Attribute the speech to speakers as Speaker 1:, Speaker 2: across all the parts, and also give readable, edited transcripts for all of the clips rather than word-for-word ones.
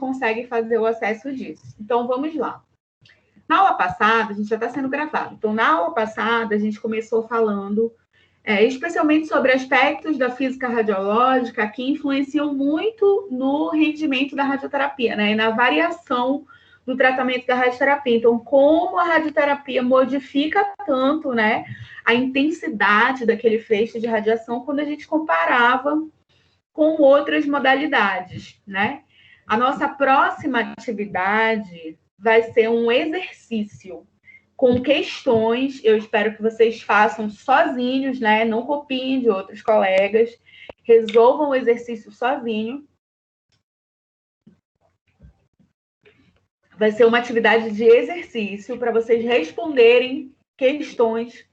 Speaker 1: consegue fazer o acesso disso. Então, vamos lá. Na aula passada, a gente já está sendo gravado. Então, na aula passada, a gente começou falando especialmente sobre aspectos da física radiológica que influenciam muito no rendimento da radioterapia, né? E na variação do tratamento da radioterapia. Então, como a radioterapia modifica tanto, né, a intensidade daquele feixe de radiação quando a gente comparava com outras modalidades, né? A nossa próxima atividade vai ser um exercício com questões. Eu espero que vocês façam sozinhos, né? Não copiem de outros colegas. Resolvam o exercício sozinho. Vai ser uma atividade de exercício para vocês responderem questões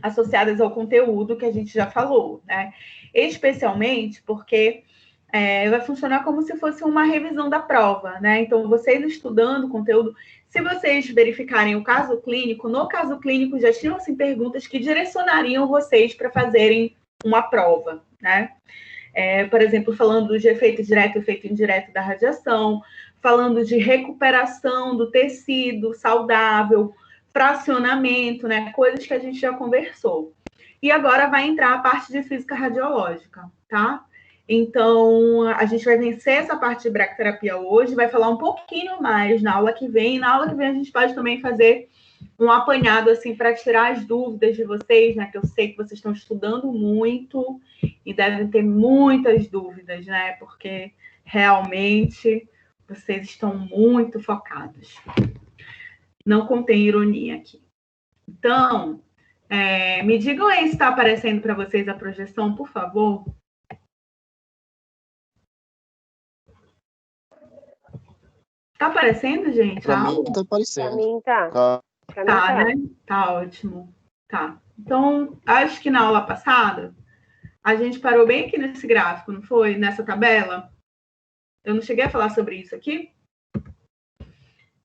Speaker 1: associadas ao conteúdo que a gente já falou, né? Especialmente porque vai funcionar como se fosse uma revisão da prova, né? Então, vocês estudando o conteúdo, se vocês verificarem o caso clínico, no caso clínico já tinham assim, perguntas que direcionariam vocês para fazerem uma prova, né? Por exemplo, falando de efeito direto e efeito indireto da radiação, falando de recuperação do tecido saudável, fracionamento, né? Coisas que a gente já conversou. E agora vai entrar a parte de física radiológica, tá? Então, a gente vai vencer essa parte de bracterapia hoje, vai falar um pouquinho mais na aula que vem. Na aula que vem a gente pode também fazer um apanhado assim para tirar as dúvidas de vocês, né? Que eu sei que vocês estão estudando muito e devem ter muitas dúvidas, né? Porque realmente vocês estão muito focados. Não contém ironia aqui. Então, me digam aí se está aparecendo para vocês a projeção, por favor. Tá aparecendo, gente?
Speaker 2: Para mim tá aparecendo.
Speaker 3: Para mim tá.
Speaker 1: Tá, né? Tá ótimo. Tá. Então, acho que na aula passada, a gente parou bem aqui nesse gráfico, não foi? Nessa tabela. Eu não cheguei a falar sobre isso aqui.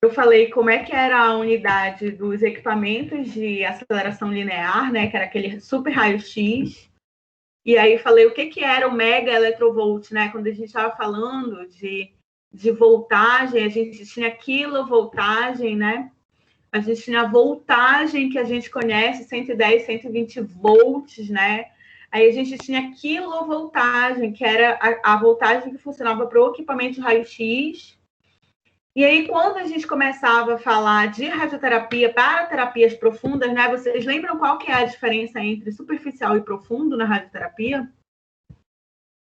Speaker 1: Eu falei como é que era a unidade dos equipamentos de aceleração linear, né? Que era aquele super raio-x. E aí falei o que era o mega electrovolt, né? Quando a gente estava falando de voltagem, a gente tinha quilovoltagem, né? A gente tinha a voltagem que a gente conhece, 110, 120 volts, né? Aí a gente tinha quilovoltagem, que era a voltagem que funcionava para o equipamento de raio-x. E aí, quando a gente começava a falar de radioterapia para terapias profundas, né? Vocês lembram qual que é a diferença entre superficial e profundo na radioterapia?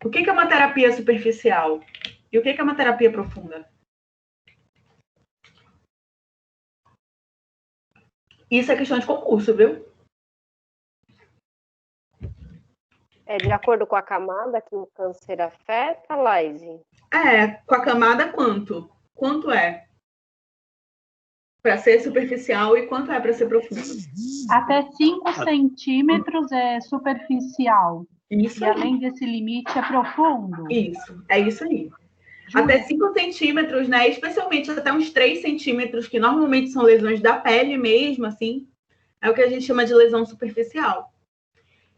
Speaker 1: O que é uma terapia superficial? E o que é uma terapia profunda? Isso é questão de concurso, viu?
Speaker 3: É de acordo com a camada que o câncer afeta, Laise?
Speaker 1: Com a camada quanto? Quanto é para ser superficial e quanto é para ser profundo?
Speaker 4: Até 5 centímetros é superficial.
Speaker 1: Isso
Speaker 4: e
Speaker 1: aí.
Speaker 4: além desse limite é profundo.
Speaker 1: Isso, é isso aí. Até 5 centímetros, né? Especialmente até uns 3 centímetros, que normalmente são lesões da pele mesmo, assim, é o que a gente chama de lesão superficial.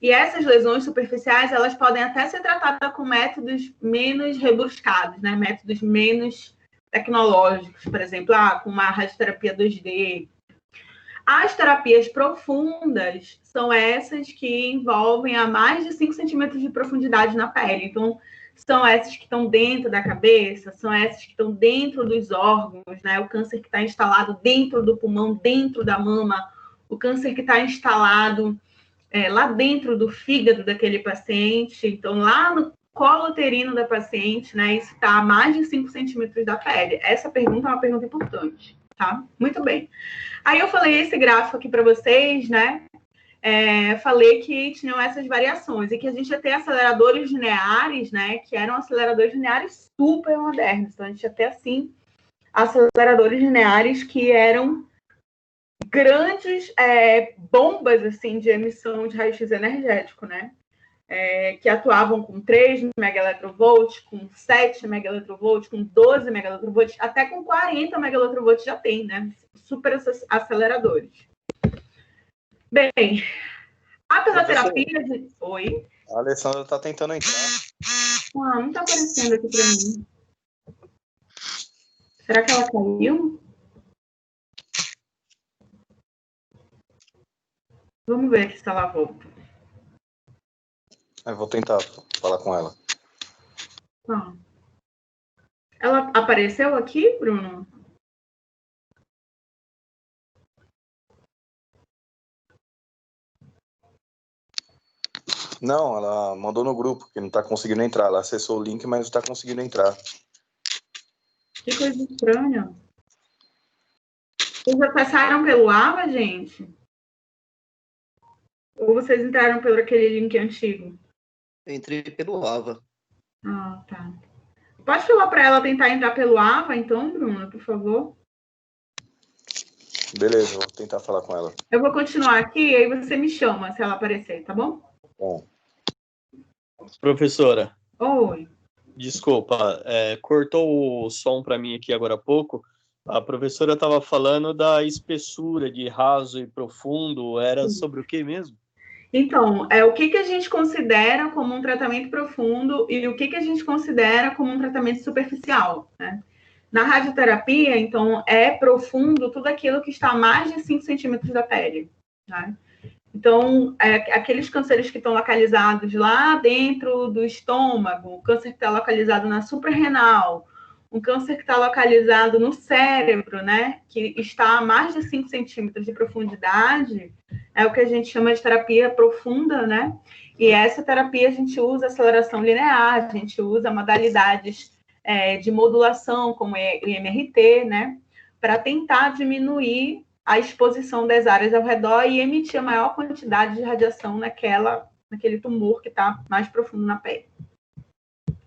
Speaker 1: E essas lesões superficiais, elas podem até ser tratadas com métodos menos rebuscados, né? Métodos menos tecnológicos, por exemplo, com uma radioterapia 2D. As terapias profundas são essas que envolvem a mais de 5 centímetros de profundidade na pele. Então, são essas que estão dentro da cabeça, são essas que estão dentro dos órgãos, né? O câncer que está instalado dentro do pulmão, dentro da mama, o câncer que está instalado lá dentro do fígado daquele paciente, então lá no colo uterino da paciente, né? Isso está a mais de 5 centímetros da pele. Essa pergunta é uma pergunta importante, tá? Muito bem. Aí eu falei esse gráfico aqui para vocês, né? Falei que tinham essas variações e que a gente ia ter aceleradores lineares, né? Que eram aceleradores lineares super modernos. Então, a gente ia ter, assim, aceleradores lineares que eram grandes bombas, assim, de emissão de raio-x energético, né? Que atuavam com 3 megaelectrovolts, com 7 megaelectrovolts, com 12 megaelectrovolts, até com 40 megaelectrovolts já tem, né? Super aceleradores. Bem, a fisioterapia de... Oi?
Speaker 2: A Alessandra está tentando entrar.
Speaker 1: Não está aparecendo aqui para mim. Será que ela caiu? Vamos ver aqui se ela volta.
Speaker 2: Eu vou tentar falar com ela.
Speaker 1: Tá. Ela apareceu aqui, Bruno?
Speaker 2: Não, ela mandou no grupo que não está conseguindo entrar. Ela acessou o link, mas não está conseguindo entrar.
Speaker 1: Que coisa estranha. Vocês acessaram pelo AVA, gente? Ou vocês entraram pelo aquele link antigo?
Speaker 5: Eu entrei pelo AVA.
Speaker 1: Ah, tá. Pode falar para ela tentar entrar pelo AVA, então, Bruno, por favor?
Speaker 2: Beleza, vou tentar falar com ela.
Speaker 1: Eu vou continuar aqui, aí você me chama se ela aparecer, tá bom?
Speaker 2: Bom.
Speaker 6: Professora,
Speaker 1: Oi.
Speaker 6: desculpa, cortou o som para mim aqui agora há pouco. A professora estava falando da espessura de raso e profundo. Era sobre o que mesmo?
Speaker 1: Então, o que a gente considera como um tratamento profundo e o que a gente considera como um tratamento superficial, né? Na radioterapia, então, é profundo tudo aquilo que está a mais de 5 centímetros da pele, né? Então, aqueles cânceres que estão localizados lá dentro do estômago, o câncer que está localizado na suprarrenal, um câncer que está localizado no cérebro, né, que está a mais de 5 centímetros de profundidade, é o que a gente chama de terapia profunda, né? E essa terapia a gente usa aceleração linear, a gente usa modalidades de modulação, como o MRT, né, para tentar diminuir a exposição das áreas ao redor e emitir a maior quantidade de radiação naquele tumor que está mais profundo na pele.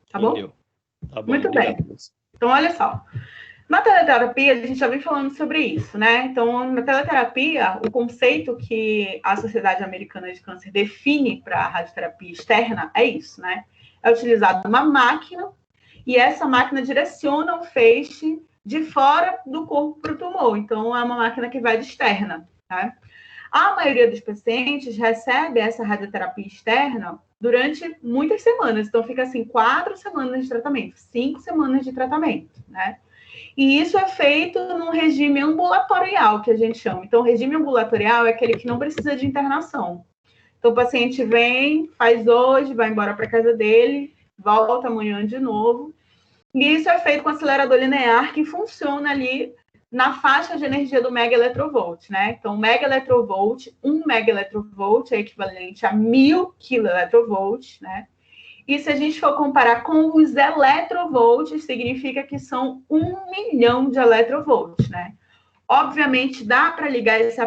Speaker 1: Tá bom?
Speaker 6: Tá bom,
Speaker 1: muito
Speaker 6: obrigado.
Speaker 1: bem. Então, olha só. Na teleterapia, a gente já vem falando sobre isso, né? Então, na teleterapia, o conceito que a Sociedade Americana de Câncer define para a radioterapia externa é isso, né? É utilizada uma máquina e essa máquina direciona o feixe de fora do corpo para o tumor. Então, é uma máquina que vai de externa, tá? A maioria dos pacientes recebe essa radioterapia externa durante muitas semanas. Então, fica assim, 4 semanas de tratamento, 5 semanas de tratamento, né? E isso é feito num regime ambulatorial, que a gente chama. Então, o regime ambulatorial é aquele que não precisa de internação. Então, o paciente vem, faz hoje, vai embora para casa dele, volta amanhã de novo. E isso é feito com acelerador linear, que funciona ali na faixa de energia do mega eletrovolt, né? Então, mega eletrovolt, 1 mega eletrovolt é equivalente a 1000 kiloeletrovvolts, né? E se a gente for comparar com os eletrovolts, significa que são 1 milhão de eletrovolts, né? Obviamente, dá para ligar esse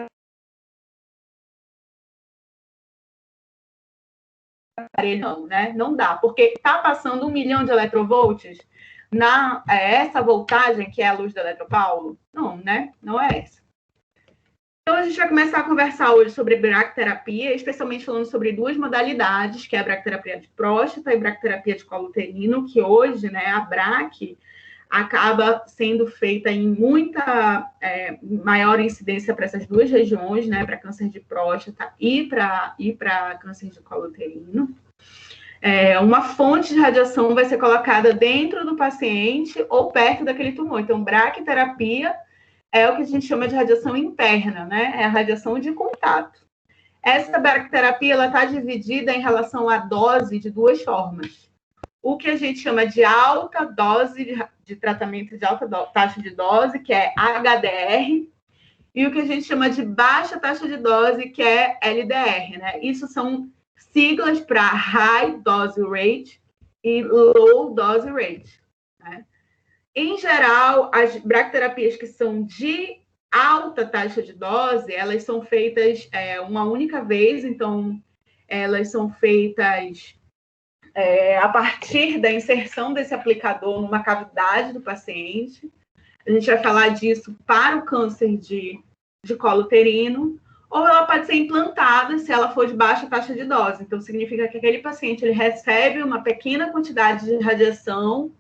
Speaker 1: aparelho, não, né? Não dá, porque está passando 1 milhão de eletrovolts essa voltagem, que é a luz do eletropaulo? Não, né? Não é essa. Então, a gente vai começar a conversar hoje sobre bracterapia, especialmente falando sobre 2 modalidades, que é a bracterapia de próstata e bracterapia de colo uterino, que hoje, né, a BRAC acaba sendo feita em muita maior incidência para essas 2 regiões, né, para câncer de próstata e para câncer de colo uterino. Uma fonte de radiação vai ser colocada dentro do paciente ou perto daquele tumor. Então, bracterapia é o que a gente chama de radiação interna, né? É a radiação de contato. Essa bracterapia, ela está dividida em relação à dose de 2 formas. O que a gente chama de alta dose de tratamento de alta taxa de dose, que é HDR, e o que a gente chama de baixa taxa de dose, que é LDR, né? Isso são siglas para High Dose Rate e Low Dose Rate, né? Em geral, as bracterapias que são de alta taxa de dose, elas são feitas uma única vez, então elas são feitas a partir da inserção desse aplicador numa cavidade do paciente. A gente vai falar disso para o câncer de colo uterino, ou ela pode ser implantada se ela for de baixa taxa de dose. Então, significa que aquele paciente ele recebe uma pequena quantidade de radiação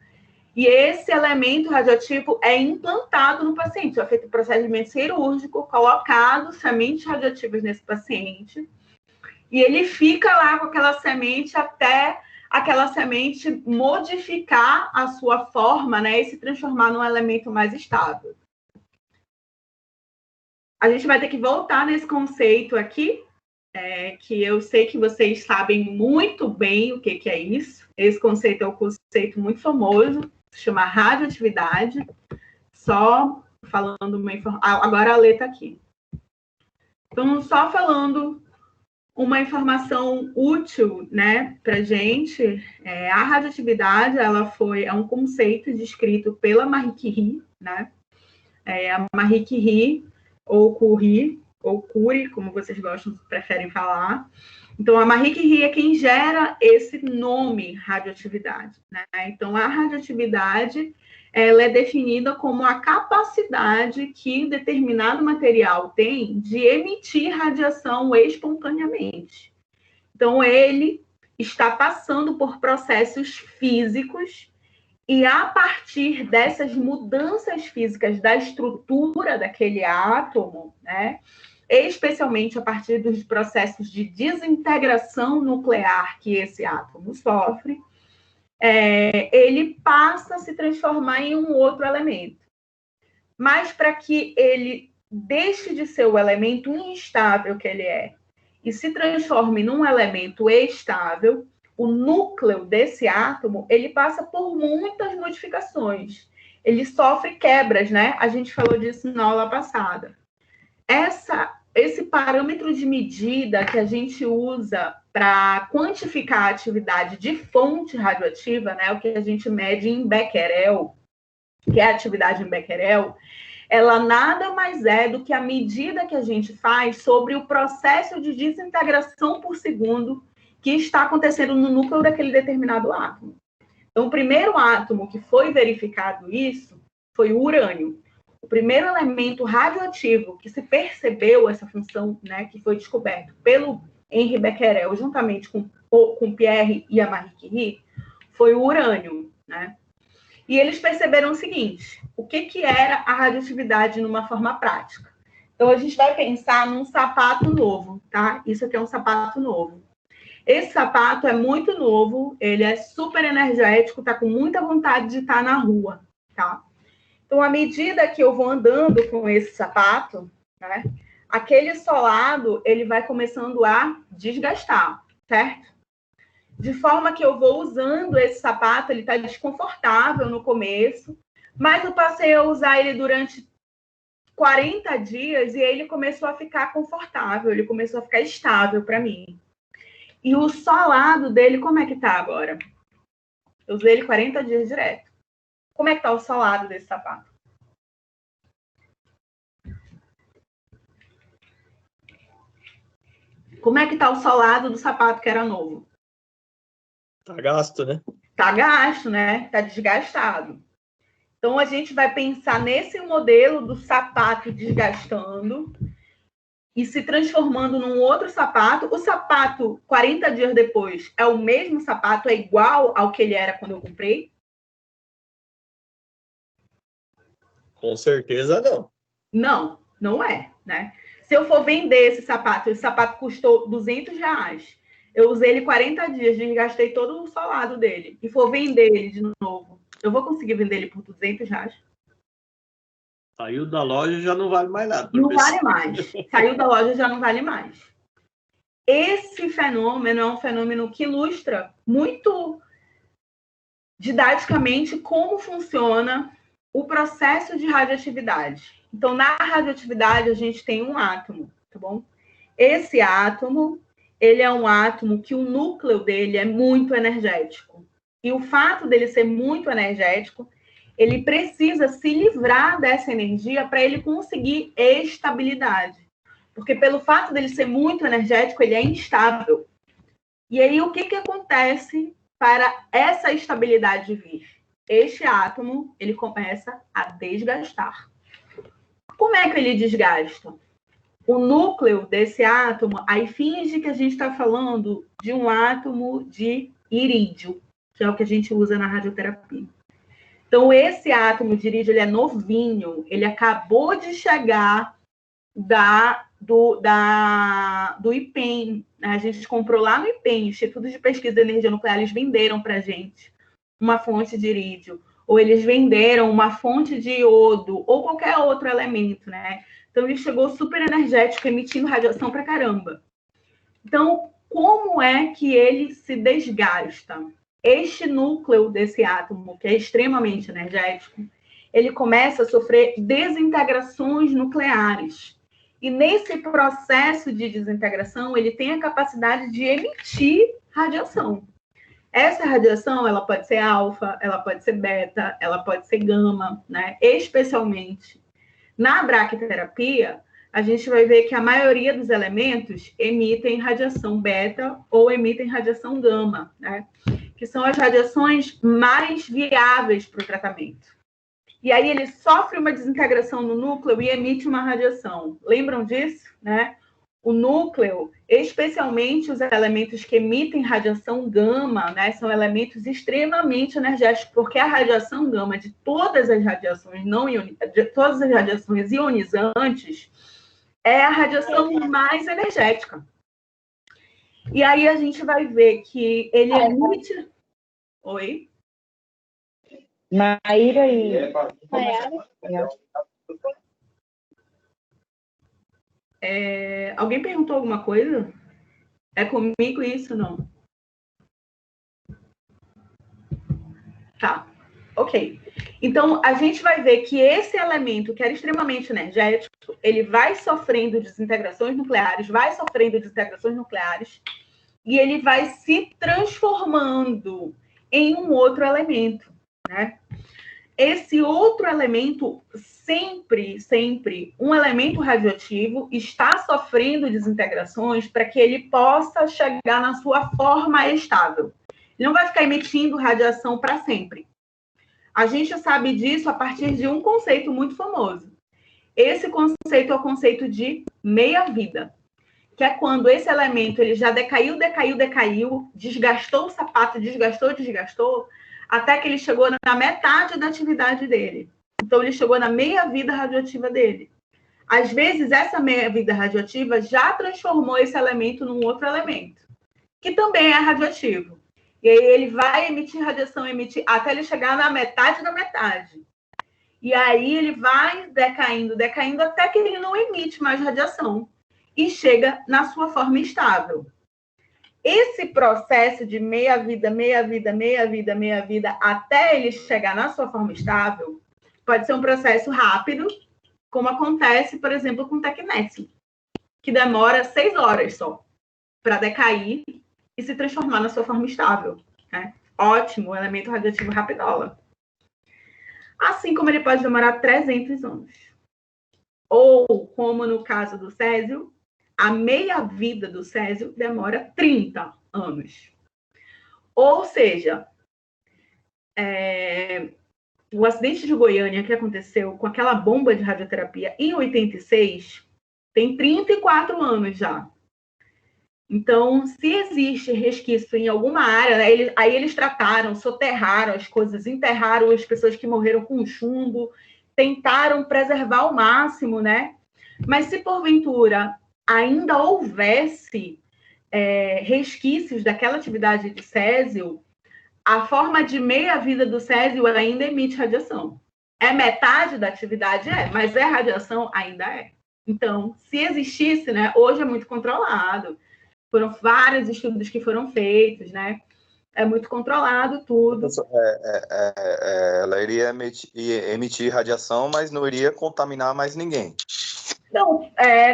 Speaker 1: e esse elemento radioativo é implantado no paciente. É feito um procedimento cirúrgico, colocado sementes radioativas nesse paciente, e ele fica lá com aquela semente até aquela semente modificar a sua forma, né, e se transformar num elemento mais estável. A gente vai ter que voltar nesse conceito aqui, que eu sei que vocês sabem muito bem o que é isso. Esse conceito é um conceito muito famoso, se chama radioatividade. Só falando uma informação. Agora a Lê está aqui. Então, só falando uma informação útil, né, para a gente, a radioatividade é um conceito descrito pela Marie Curie, né? A Marie Curie, ou Curie, ou Curie, como vocês preferem falar. Então, a Marie Curie é quem gera esse nome radioatividade, né? Então, a radioatividade ela é definida como a capacidade que determinado material tem de emitir radiação espontaneamente. Então, ele está passando por processos físicos e, a partir dessas mudanças físicas da estrutura daquele átomo, né, especialmente a partir dos processos de desintegração nuclear que esse átomo sofre, ele passa a se transformar em um outro elemento. Mas para que ele deixe de ser o elemento instável que ele é e se transforme num elemento estável, o núcleo desse átomo, ele passa por muitas modificações. Ele sofre quebras, né? A gente falou disso na aula passada. Esse parâmetro de medida que a gente usa para quantificar a atividade de fonte radioativa, né, o que a gente mede em Becquerel, que é a atividade em Becquerel, ela nada mais é do que a medida que a gente faz sobre o processo de desintegração por segundo que está acontecendo no núcleo daquele determinado átomo. Então, o primeiro átomo que foi verificado isso foi o urânio. O primeiro elemento radioativo que se percebeu essa função, né, que foi descoberto pelo Henri Becquerel, juntamente com Pierre e a Marie Curie, foi o urânio, né? E eles perceberam o seguinte: o que era a radioatividade numa forma prática? Então, a gente vai pensar num sapato novo, tá? Isso aqui é um sapato novo. Esse sapato é muito novo, ele é super energético, tá com muita vontade de estar na rua, tá? Então, à medida que eu vou andando com esse sapato, né, aquele solado, ele vai começando a desgastar, certo? De forma que eu vou usando esse sapato, ele está desconfortável no começo, mas eu passei a usar ele durante 40 dias e ele começou a ficar confortável, ele começou a ficar estável para mim. E o solado dele, como é que tá agora? Eu usei ele 40 dias direto. Como é que tá o solado desse sapato? Como é que tá o solado do sapato que era novo?
Speaker 6: Tá gasto, né?
Speaker 1: Tá gasto, né? Tá desgastado. Então, a gente vai pensar nesse modelo do sapato desgastando e se transformando num outro sapato. O sapato, 40 dias depois, é o mesmo sapato? É igual ao que ele era quando eu comprei?
Speaker 6: Com certeza não.
Speaker 1: Não, não é, né? Se eu for vender esse sapato custou R$200, eu usei ele 40 dias, desgastei todo o solado dele, e for vender ele de novo, eu vou conseguir vender ele por R$200?
Speaker 6: Saiu da loja já não vale mais nada.
Speaker 1: Não vale mais. Saiu da loja já não vale mais. Esse fenômeno é um fenômeno que ilustra muito didaticamente como funciona o processo de radioatividade. Então, na radioatividade, a gente tem um átomo, tá bom? Esse átomo, ele é um átomo que o núcleo dele é muito energético. E o fato dele ser muito energético, ele precisa se livrar dessa energia para ele conseguir estabilidade. Porque pelo fato dele ser muito energético, ele é instável. E aí, o que acontece para essa estabilidade vir? Este átomo, ele começa a desgastar. Como é que ele desgasta? O núcleo desse átomo, aí finge que a gente está falando de um átomo de irídio, que é o que a gente usa na radioterapia. Então, esse átomo de irídio, ele é novinho, ele acabou de chegar da do IPEM. A gente comprou lá no IPEM, Instituto de Pesquisa de Energia Nuclear, eles venderam para a gente uma fonte de irídio, ou eles venderam uma fonte de iodo, ou qualquer outro elemento, né? Então, ele chegou super energético, emitindo radiação para caramba. Então, como é que ele se desgasta? Este núcleo desse átomo, que é extremamente energético, ele começa a sofrer desintegrações nucleares. E nesse processo de desintegração, ele tem a capacidade de emitir radiação. Essa radiação, ela pode ser alfa, ela pode ser beta, ela pode ser gama, né? Especialmente na braquiterapia, a gente vai ver que a maioria dos elementos emitem radiação beta ou emitem radiação gama, né? Que são as radiações mais viáveis para o tratamento. E aí ele sofre uma desintegração no núcleo e emite uma radiação. Lembram disso, né? O núcleo, especialmente os elementos que emitem radiação gama, né, são elementos extremamente energéticos, porque a radiação gama de todas as radiações todas as radiações ionizantes é a radiação mais energética. E aí a gente vai ver que ele emite... Oi?
Speaker 7: Maíra e...
Speaker 1: Alguém perguntou alguma coisa? É comigo isso, não? Tá, ok. Então, a gente vai ver que esse elemento, que era extremamente energético, ele vai sofrendo desintegrações nucleares, e ele vai se transformando em um outro elemento, né? Esse outro elemento, sempre um elemento radioativo está sofrendo desintegrações para que ele possa chegar na sua forma estável. Ele não vai ficar emitindo radiação para sempre. A gente sabe disso a partir de um conceito muito famoso. Esse conceito é o conceito de meia-vida, que é quando esse elemento ele já decaiu, desgastou o sapato, desgastou, até que ele chegou na metade da atividade dele. Então, ele chegou na meia-vida radioativa dele. Às vezes, essa meia-vida radioativa já transformou esse elemento num outro elemento, que também é radioativo. E aí, ele vai emitir radiação, até ele chegar na metade da metade. E aí, ele vai decaindo, até que ele não emite mais radiação. E chega na sua forma estável. Esse processo de meia-vida, até ele chegar na sua forma estável, pode ser um processo rápido, como acontece, por exemplo, com o Tecnesse, que demora 6 horas só para decair e se transformar na sua forma estável, né? Ótimo, elemento radioativo rapidola. Assim como ele pode demorar 300 anos. Ou, como no caso do césio, a meia-vida do césio demora 30 anos. Ou seja, o acidente de Goiânia que aconteceu com aquela bomba de radioterapia em 86 tem 34 anos já. Então, se existe resquício em alguma área, né, aí eles trataram, soterraram as coisas, enterraram as pessoas que morreram com chumbo, tentaram preservar ao máximo, né? Mas se porventura ainda houvesse resquícios daquela atividade de césio, a forma de meia-vida do césio ainda emite radiação. É metade da atividade? Mas radiação? Ainda é. Então, se existisse, né, hoje é muito controlado. Foram vários estudos que foram feitos, né? É muito controlado tudo.
Speaker 2: Ela iria emitir radiação, mas não iria contaminar mais ninguém.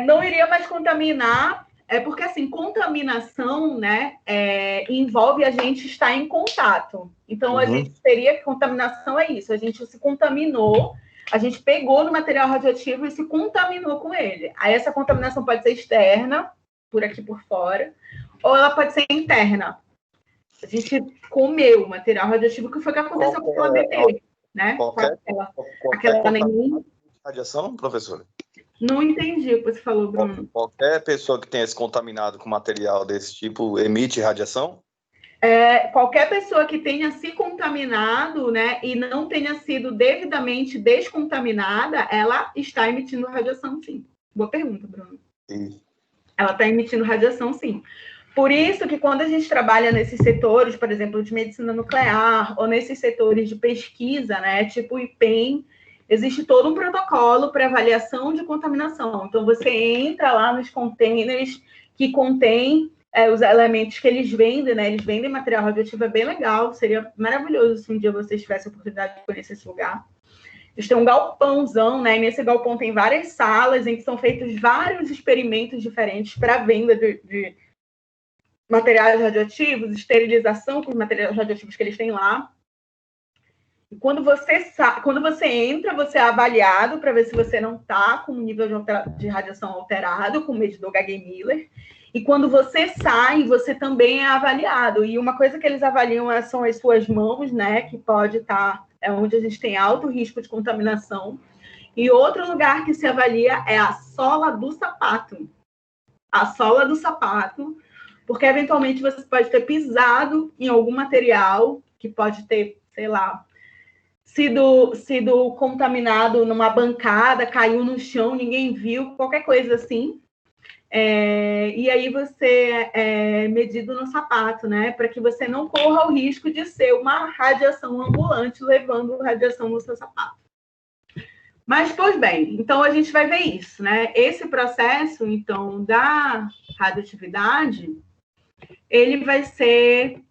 Speaker 1: Não iria mais contaminar, porque, assim, contaminação, né, envolve a gente estar em contato. Então, a gente teria que contaminação é isso, a gente se contaminou, a gente pegou no material radioativo e se contaminou com ele. Aí, essa contaminação pode ser externa, por aqui por fora, ou ela pode ser interna. A gente comeu o material radioativo, que foi o que aconteceu com aquela bebê, né? Aquela neném.
Speaker 2: Radiação, professora?
Speaker 1: Não entendi o que você falou, Bruno.
Speaker 2: Qualquer pessoa que tenha se contaminado com material desse tipo emite radiação?
Speaker 1: Qualquer pessoa que tenha se contaminado, né, e não tenha sido devidamente descontaminada, ela está emitindo radiação, sim. Boa pergunta, Bruno.
Speaker 2: E
Speaker 1: Ela está emitindo radiação, sim. Por isso que quando a gente trabalha nesses setores, por exemplo, de medicina nuclear, ou nesses setores de pesquisa, né, tipo o IPEM, existe todo um protocolo para avaliação de contaminação. Então, você entra lá nos containers que contém os elementos que eles vendem, né? Eles vendem material radioativo, é bem legal. Seria maravilhoso se um dia vocês tivessem a oportunidade de conhecer esse lugar. Eles têm um galpãozão, né? E nesse galpão tem várias salas em que são feitos vários experimentos diferentes para venda de materiais radioativos, esterilização com os materiais radioativos que eles têm lá. E quando você entra, você é avaliado para ver se você não está com o nível de radiação alterado, com o medidor Geiger-Miller. E quando você sai, você também é avaliado. E uma coisa que eles avaliam são as suas mãos, né? Que pode estar, onde a gente tem alto risco de contaminação. E outro lugar que se avalia é a sola do sapato. A sola do sapato, porque eventualmente você pode ter pisado em algum material que pode ter, sei lá, sido contaminado numa bancada, caiu no chão, ninguém viu, qualquer coisa assim. E aí você é medido no sapato, né? Para que você não corra o risco de ser uma radiação ambulante levando radiação no seu sapato. Mas, pois bem, então a gente vai ver isso, né? Esse processo, então, da radioatividade, ele vai ser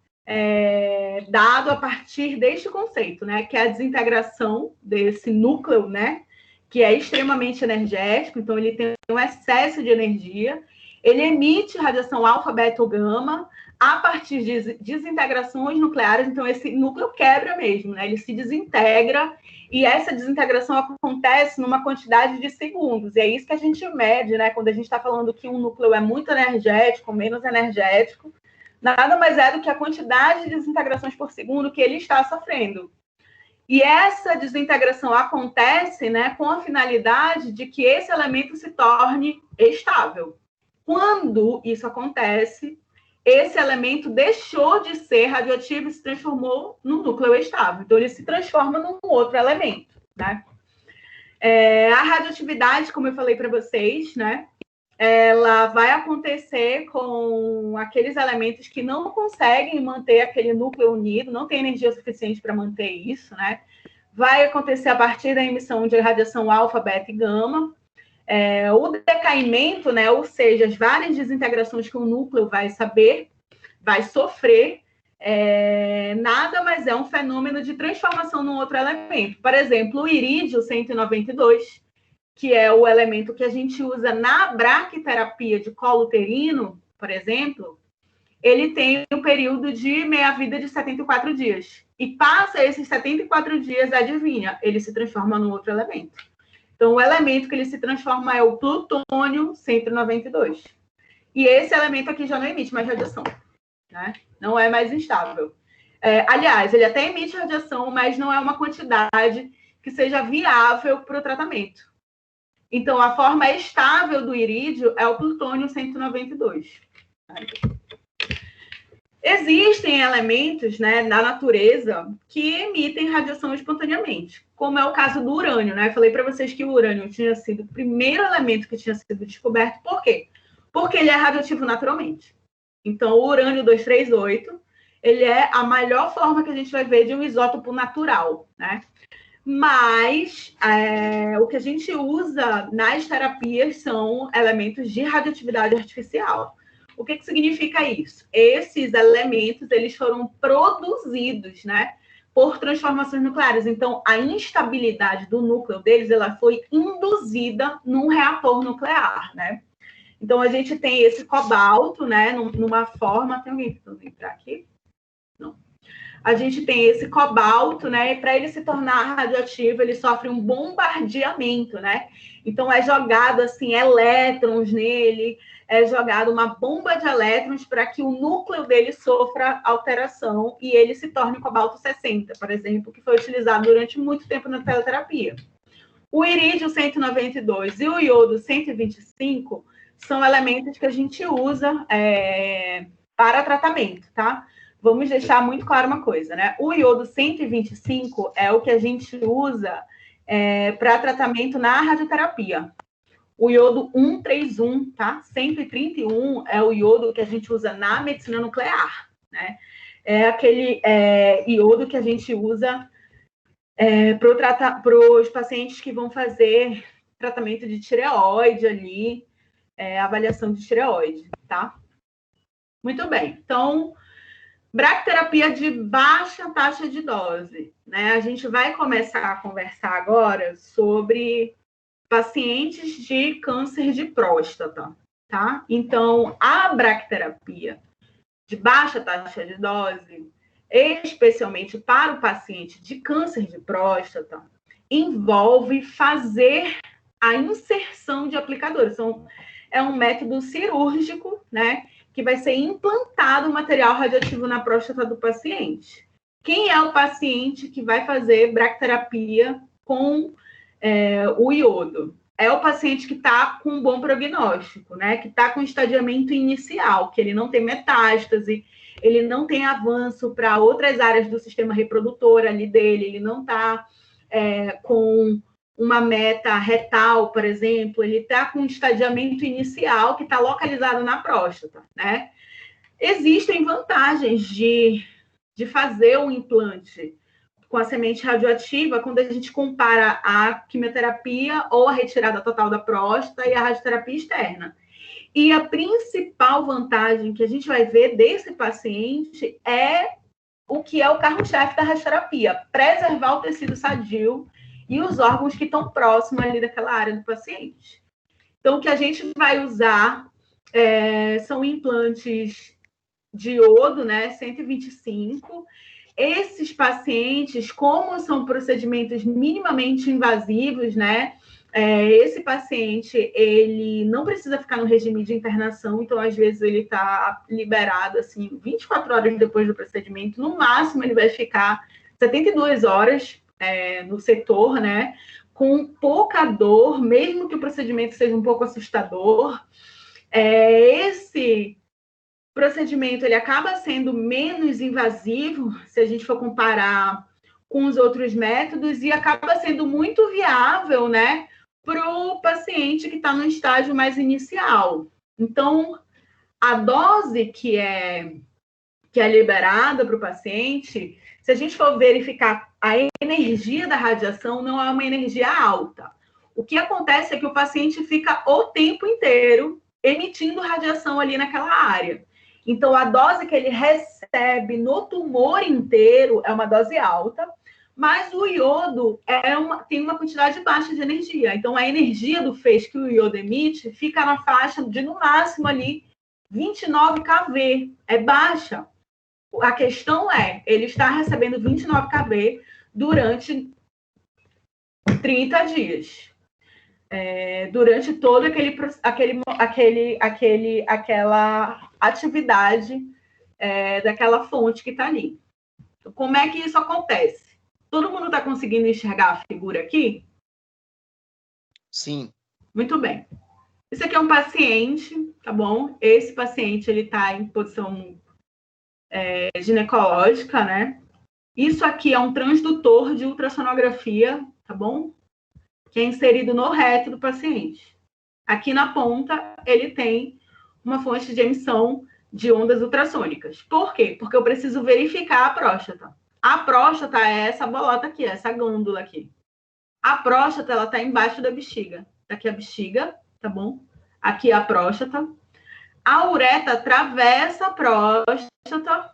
Speaker 1: dado a partir deste conceito, né? Que é a desintegração desse núcleo, né? Que é extremamente energético, então ele tem um excesso de energia, ele emite radiação alfa, beta ou gama a partir de desintegrações nucleares, então esse núcleo quebra mesmo, né? Ele se desintegra e essa desintegração acontece numa quantidade de segundos, e é isso que a gente mede, né? Quando a gente está falando que um núcleo é muito energético, menos energético, nada mais é do que a quantidade de desintegrações por segundo que ele está sofrendo. E essa desintegração acontece, né, com a finalidade de que esse elemento se torne estável. Quando isso acontece, esse elemento deixou de ser radioativo e se transformou num núcleo estável. Então, ele se transforma num outro elemento, né? A radioatividade, como eu falei para vocês, né, ela vai acontecer com aqueles elementos que não conseguem manter aquele núcleo unido, não tem energia suficiente para manter isso, né? Vai acontecer a partir da emissão de radiação alfa, beta e gama. O decaimento, né? Ou seja, as várias desintegrações que o núcleo vai sofrer, nada mais é um fenômeno de transformação num outro elemento. Por exemplo, o irídio 192, que é o elemento que a gente usa na braquiterapia de colo uterino, por exemplo, ele tem um período de meia-vida de 74 dias. E passa esses 74 dias, adivinha, ele se transforma num outro elemento. Então, o elemento que ele se transforma é o plutônio 192. E esse elemento aqui já não emite mais radiação, né? Não é mais instável. Aliás, ele até emite radiação, mas não é uma quantidade que seja viável para o tratamento. Então, a forma estável do irídio é o plutônio 192. Existem elementos, né, na natureza que emitem radiação espontaneamente, como é o caso do urânio, né? Eu falei para vocês que o urânio tinha sido o primeiro elemento que tinha sido descoberto. Por quê? Porque ele é radioativo naturalmente. Então, o urânio 238, ele é a melhor forma que a gente vai ver de um isótopo natural, né? Mas o que a gente usa nas terapias são elementos de radioatividade artificial. O que significa isso? Esses elementos, eles foram produzidos, né, por transformações nucleares. Então, a instabilidade do núcleo deles, ela foi induzida num reator nuclear, né? Então, a gente tem esse cobalto, né, numa forma... Tem alguém tentando entrar aqui? Não. A gente tem esse cobalto, né? E para ele se tornar radioativo, ele sofre um bombardeamento, né? Então, é jogado, assim, elétrons nele, é jogado uma bomba de elétrons para que o núcleo dele sofra alteração e ele se torne cobalto 60, por exemplo, que foi utilizado durante muito tempo na teleterapia. O irídio 192 e o iodo 125 são elementos que a gente usa para tratamento, tá? Vamos deixar muito claro uma coisa, né? O iodo 125 é o que a gente usa para tratamento na radioterapia. o iodo 131, tá? 131 é o iodo que a gente usa na medicina nuclear, né? É aquele iodo que a gente usa para os pacientes que vão fazer tratamento de tireoide ali, avaliação de tireoide, tá? Muito bem. Então, bracterapia de baixa taxa de dose, né? A gente vai começar a conversar agora sobre pacientes de câncer de próstata, tá? Então, a bracterapia de baixa taxa de dose, especialmente para o paciente de câncer de próstata, envolve fazer a inserção de aplicadores. Então, é um método cirúrgico, né, que vai ser implantado o material radioativo na próstata do paciente. Quem é o paciente que vai fazer bracterapia com o iodo? É o paciente que está com um bom prognóstico, né? Que está com estadiamento inicial, que ele não tem metástase, ele não tem avanço para outras áreas do sistema reprodutor ali dele, ele não está com uma meta retal, por exemplo, ele está com um estadiamento inicial que está localizado na próstata, né? Existem vantagens de fazer o implante com a semente radioativa quando a gente compara a quimioterapia ou a retirada total da próstata e a radioterapia externa. E a principal vantagem que a gente vai ver desse paciente é o que é o carro-chefe da radioterapia, preservar o tecido sadio e os órgãos que estão próximos ali daquela área do paciente. Então, o que a gente vai usar são implantes de iodo, né, 125. Esses pacientes, como são procedimentos minimamente invasivos, né, esse paciente, ele não precisa ficar no regime de internação, então, às vezes, ele está liberado, assim, 24 horas depois do procedimento. No máximo, ele vai ficar 72 horas no setor, né, com pouca dor, mesmo que o procedimento seja um pouco assustador. Esse procedimento, ele acaba sendo menos invasivo, se a gente for comparar com os outros métodos, e acaba sendo muito viável, né, para o paciente que está no estágio mais inicial. Então, a dose que é liberada para o paciente, se a gente for verificar a energia da radiação, não é uma energia alta. O que acontece é que o paciente fica o tempo inteiro emitindo radiação ali naquela área. Então, a dose que ele recebe no tumor inteiro é uma dose alta, mas o iodo tem uma quantidade baixa de energia. Então, a energia do feixe que o iodo emite fica na faixa de, no máximo, ali, 29 kV. É baixa. A questão ele está recebendo 29 kV durante 30 dias. Durante toda aquela atividade daquela fonte que está ali. Então, como é que isso acontece? Todo mundo está conseguindo enxergar a figura aqui?
Speaker 5: Sim.
Speaker 1: Muito bem. Esse aqui é um paciente, tá bom? Esse paciente, ele está em posição ginecológica, né? Isso aqui é um transdutor de ultrassonografia, tá bom? Que é inserido no reto do paciente. Aqui na ponta, ele tem uma fonte de emissão de ondas ultrassônicas. Por quê? Porque eu preciso verificar a próstata. A próstata é essa bolota aqui, essa glândula aqui. A próstata, ela está embaixo da bexiga. Aqui a bexiga, tá bom? Aqui a próstata. A uretra atravessa a próstata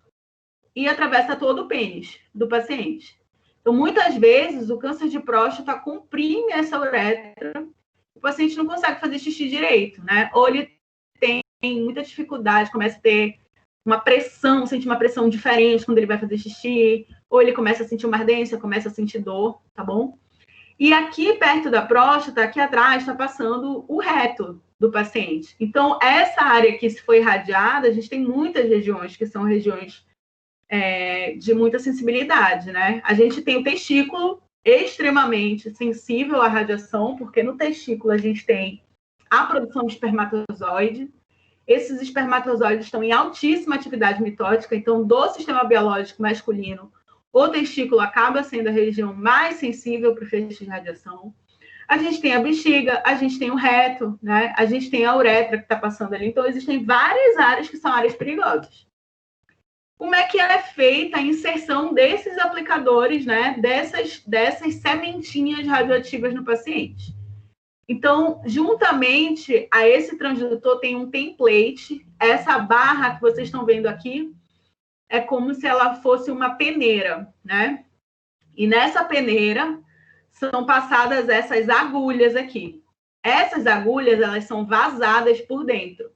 Speaker 1: e atravessa todo o pênis do paciente. Então, muitas vezes, o câncer de próstata comprime essa uretra, o paciente não consegue fazer xixi direito, né? Ou ele tem muita dificuldade, começa a ter uma pressão, sente uma pressão diferente quando ele vai fazer xixi, ou ele começa a sentir uma ardência, começa a sentir dor, tá bom? E aqui, perto da próstata, aqui atrás, está passando o reto do paciente. Então, essa área que foi irradiada, a gente tem muitas regiões que são regiões de muita sensibilidade, né? A gente tem o testículo extremamente sensível à radiação, porque no testículo a gente tem a produção de espermatozoide. Esses espermatozoides estão em altíssima atividade mitótica, então, do sistema biológico masculino, o testículo acaba sendo a região mais sensível para o feixe de radiação. A gente tem a bexiga, a gente tem o reto, né? A gente tem a uretra que está passando ali. Então, existem várias áreas que são áreas perigosas. Como é que é feita a inserção desses aplicadores, né? Dessas sementinhas radioativas no paciente? Então, juntamente a esse transdutor tem um template. Essa barra que vocês estão vendo aqui é como se ela fosse uma peneira, né? E nessa peneira são passadas essas agulhas aqui. Essas agulhas, elas são vazadas por dentro.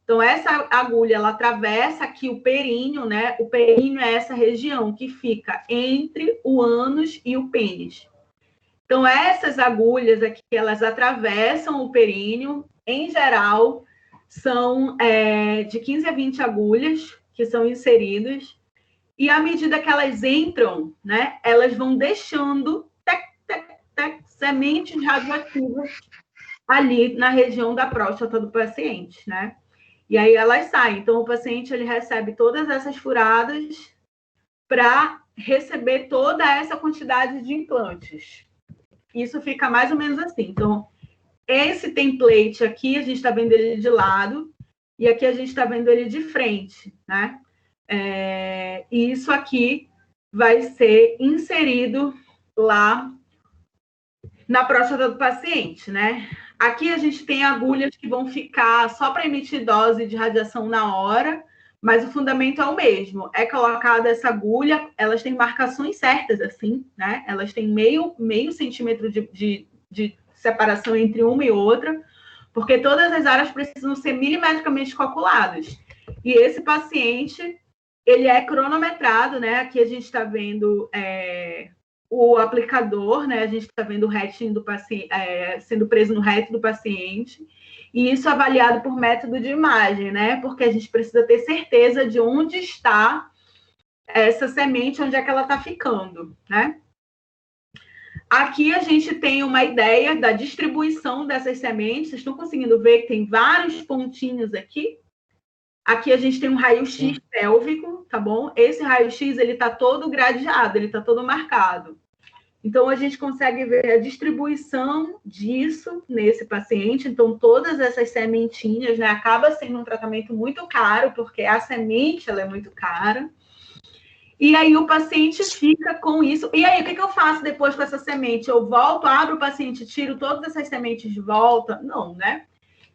Speaker 1: Então, essa agulha, ela atravessa aqui o períneo, né? O períneo é essa região que fica entre o ânus e o pênis. Então, essas agulhas aqui, elas atravessam o períneo. Em geral, são de 15 a 20 agulhas que são inseridas. E à medida que elas entram, né? Elas vão deixando sementes radioativas ali na região da próstata do paciente, né? E aí elas saem. Então, o paciente ele recebe todas essas furadas para receber toda essa quantidade de implantes. Isso fica mais ou menos assim. Então, esse template aqui, a gente está vendo ele de lado, e aqui a gente está vendo ele de frente, né? E isso aqui vai ser inserido lá na próstata do paciente, né? Aqui a gente tem agulhas que vão ficar só para emitir dose de radiação na hora, mas o fundamento é o mesmo. É colocada essa agulha, elas têm marcações certas, assim, né? Elas têm meio centímetro de separação entre uma e outra, porque todas as áreas precisam ser milimetricamente calculadas. E esse paciente, ele é cronometrado, né? Aqui a gente está vendo o aplicador, né? A gente está vendo o retinho do paciente sendo preso no reto do paciente, e isso avaliado por método de imagem, né? Porque a gente precisa ter certeza de onde está essa semente, onde é que ela está ficando, né? Aqui a gente tem uma ideia da distribuição dessas sementes. Vocês estão conseguindo ver que tem vários pontinhos aqui? Aqui a gente tem um raio-x pélvico, tá bom? Esse raio-x, ele tá todo gradeado, ele tá todo marcado. Então, a gente consegue ver a distribuição disso nesse paciente. Então, todas essas sementinhas, né? Acaba sendo um tratamento muito caro, porque a semente, ela é muito cara. E aí, o paciente fica com isso. E aí, o que eu faço depois com essa semente? Eu volto, abro o paciente, tiro todas essas sementes de volta? Não, né?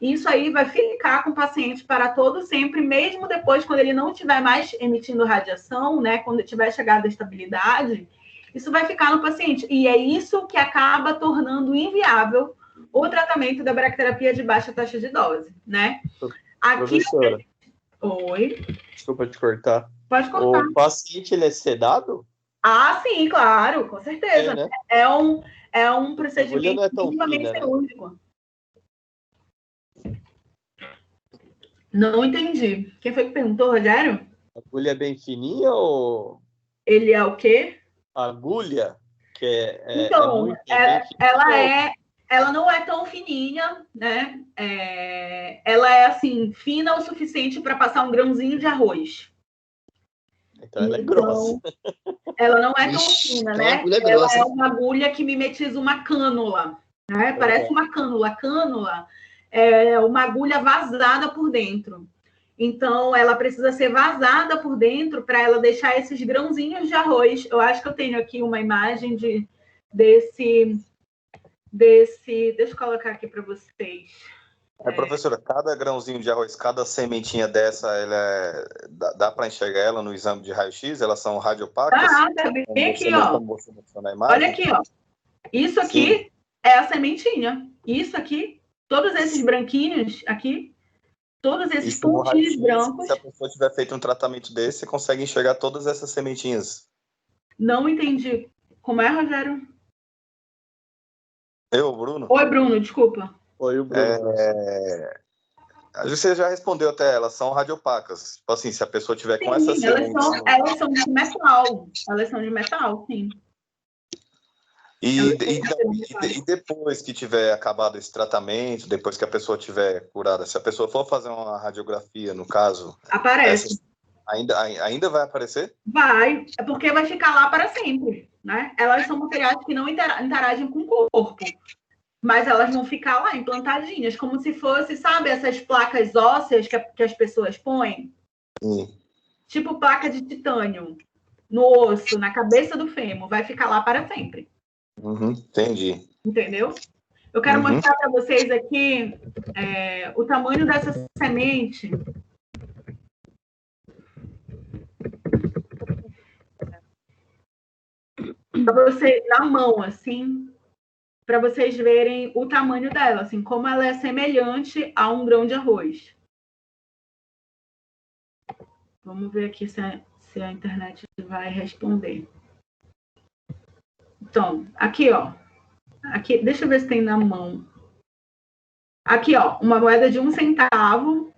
Speaker 1: Isso aí vai ficar com o paciente para todo sempre, mesmo depois, quando ele não estiver mais emitindo radiação, né? Quando tiver chegado a estabilidade, isso vai ficar no paciente. E é isso que acaba tornando inviável o tratamento da bracterapia de baixa taxa de dose, né? Aqui...
Speaker 6: Professora.
Speaker 1: Oi.
Speaker 6: Desculpa te cortar.
Speaker 1: Pode cortar.
Speaker 6: O paciente, ele é sedado?
Speaker 1: Ah, sim, claro, com certeza.
Speaker 6: Né?
Speaker 1: É um procedimento minimamente cirúrgico. Não entendi. Quem foi que perguntou, Rogério?
Speaker 6: A agulha é bem fininha ou...
Speaker 1: Ele é o quê?
Speaker 6: A agulha, que
Speaker 1: então, ela não é tão fininha, né? Ela é, assim, fina o suficiente para passar um grãozinho de arroz.
Speaker 6: Então ela é grossa.
Speaker 1: Ela não é tão fina, né? Ela é uma agulha que mimetiza uma cânula, né? Parece uma cânula. Cânula é uma agulha vazada por dentro. Então, ela precisa ser vazada por dentro para ela deixar esses grãozinhos de arroz. Eu acho que eu tenho aqui uma imagem desse... Deixa eu colocar aqui para vocês.
Speaker 2: Professora, cada grãozinho de arroz, cada sementinha dessa, dá para enxergar ela no exame de raio-x? Elas são radiopacas?
Speaker 1: Tá bem aqui, ó. Olha aqui, ó. Isso aqui é a sementinha. Isso aqui, todos esses branquinhos aqui, todos esses pontinhos brancos.
Speaker 2: Se a pessoa tiver feito um tratamento desse, você consegue enxergar todas essas sementinhas.
Speaker 1: Não entendi. Como é, Rogério?
Speaker 2: Bruno?
Speaker 1: Oi, Bruno, desculpa.
Speaker 6: Oi, o Bruno.
Speaker 2: Você já respondeu até, elas são radiopacas. Tipo assim, se a pessoa tiver com essa
Speaker 1: semente... Elas são de metal. Elas são de metal, sim.
Speaker 2: E depois que tiver acabado esse tratamento, depois que a pessoa tiver curada, se a pessoa for fazer uma radiografia, no caso...
Speaker 1: Aparece.
Speaker 2: Ainda vai aparecer?
Speaker 1: Vai, é porque vai ficar lá para sempre, né? Elas são materiais que não interagem com o corpo. mas elas vão ficar lá implantadinhas, como se fosse, sabe, essas placas ósseas que as pessoas põem? Tipo placa de titânio no osso, na cabeça do fêmur, vai ficar lá para sempre.
Speaker 2: Entendi.
Speaker 1: Entendeu? Eu quero mostrar para vocês aqui o tamanho dessa semente. Para você, na mão, assim, para vocês verem o tamanho dela, assim, como ela é semelhante a um grão de arroz. Vamos ver aqui se a internet vai responder. Então, aqui, ó. Aqui, deixa eu ver se tem na mão. Aqui, ó, uma moeda de 1 centavo,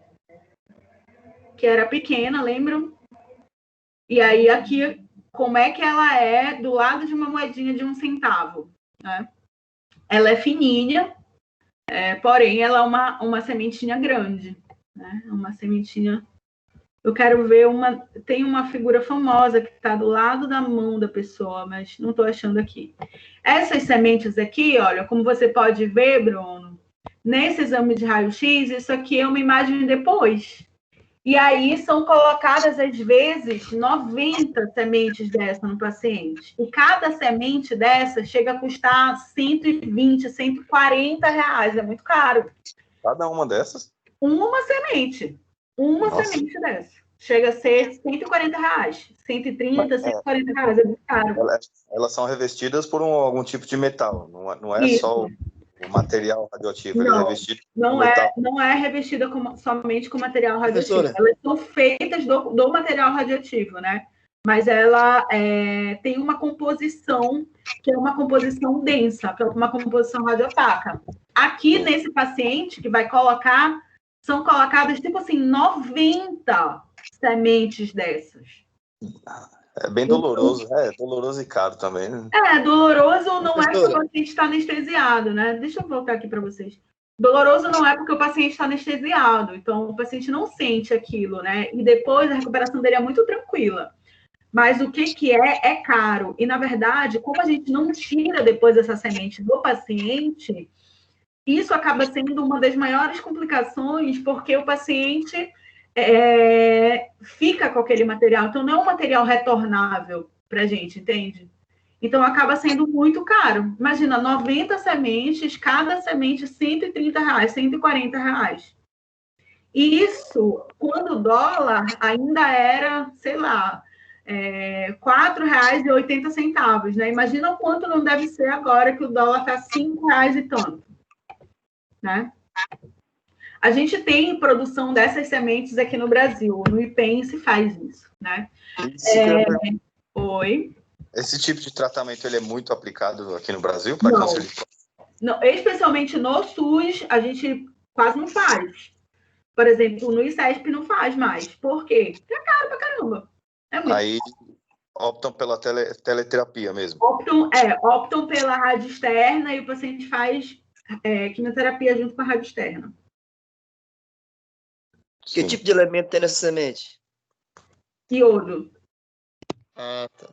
Speaker 1: que era pequena, lembram? E aí, aqui, como é que ela é do lado de uma moedinha de 1 centavo, né? Ela é fininha, porém, ela é uma sementinha grande, né? Uma sementinha... Eu quero ver tem uma figura famosa que está do lado da mão da pessoa, mas não estou achando aqui. Essas sementes aqui, olha, como você pode ver, Bruno, nesse exame de raio-x, isso aqui é uma imagem depois. E aí são colocadas, às vezes, 90 sementes dessa no paciente. E cada semente dessa chega a custar 120, 140 reais. É muito caro.
Speaker 2: Cada uma dessas?
Speaker 1: Uma semente. Uma semente dessa. Chega a ser 140 reais. 130, 140 reais. É muito caro.
Speaker 2: Elas são revestidas por algum tipo de metal. Não é só o material radioativo. Ele é revestido
Speaker 1: não,
Speaker 2: metal.
Speaker 1: Não é revestida somente com material radioativo. Elas são feitas do material radioativo, né? Mas ela tem uma composição que é uma composição densa, que é uma composição radiopaca. Aqui, nesse paciente que vai colocar, são colocadas, tipo assim, 90 sementes dessas.
Speaker 2: É bem doloroso, doloroso e caro também, né?
Speaker 1: Doloroso não é porque o paciente está anestesiado, né? Deixa eu voltar aqui para vocês. Doloroso não é porque o paciente está anestesiado, então o paciente não sente aquilo, né? E depois a recuperação dele é muito tranquila. Mas o que é caro. E, na verdade, como a gente não tira depois essa semente do paciente, isso acaba sendo uma das maiores complicações, porque o paciente fica com aquele material. Então, não é um material retornável para a gente, entende? Então, acaba sendo muito caro. Imagina, 90 sementes, cada semente 130 reais, 140 reais. E isso, quando o dólar ainda era, sei lá, R$ 4,80, né? Imagina o quanto não deve ser agora que o dólar está R$ 5,00 e tanto, né? A gente tem produção dessas sementes aqui no Brasil. No IPEM se faz isso, né? Oi?
Speaker 2: Esse tipo de tratamento ele é muito aplicado aqui no Brasil para câncer de próstata?
Speaker 1: Não, especialmente no SUS, a gente quase não faz. Por exemplo, no ICESP não faz mais. Por quê? Porque é caro pra caramba.
Speaker 2: Aí optam pela teleterapia mesmo?
Speaker 1: Optam pela rádio externa e o paciente faz quimioterapia junto com a rádio externa.
Speaker 5: Que tipo de elemento tem nessa semente?
Speaker 1: Iodo.
Speaker 5: Ah, tá.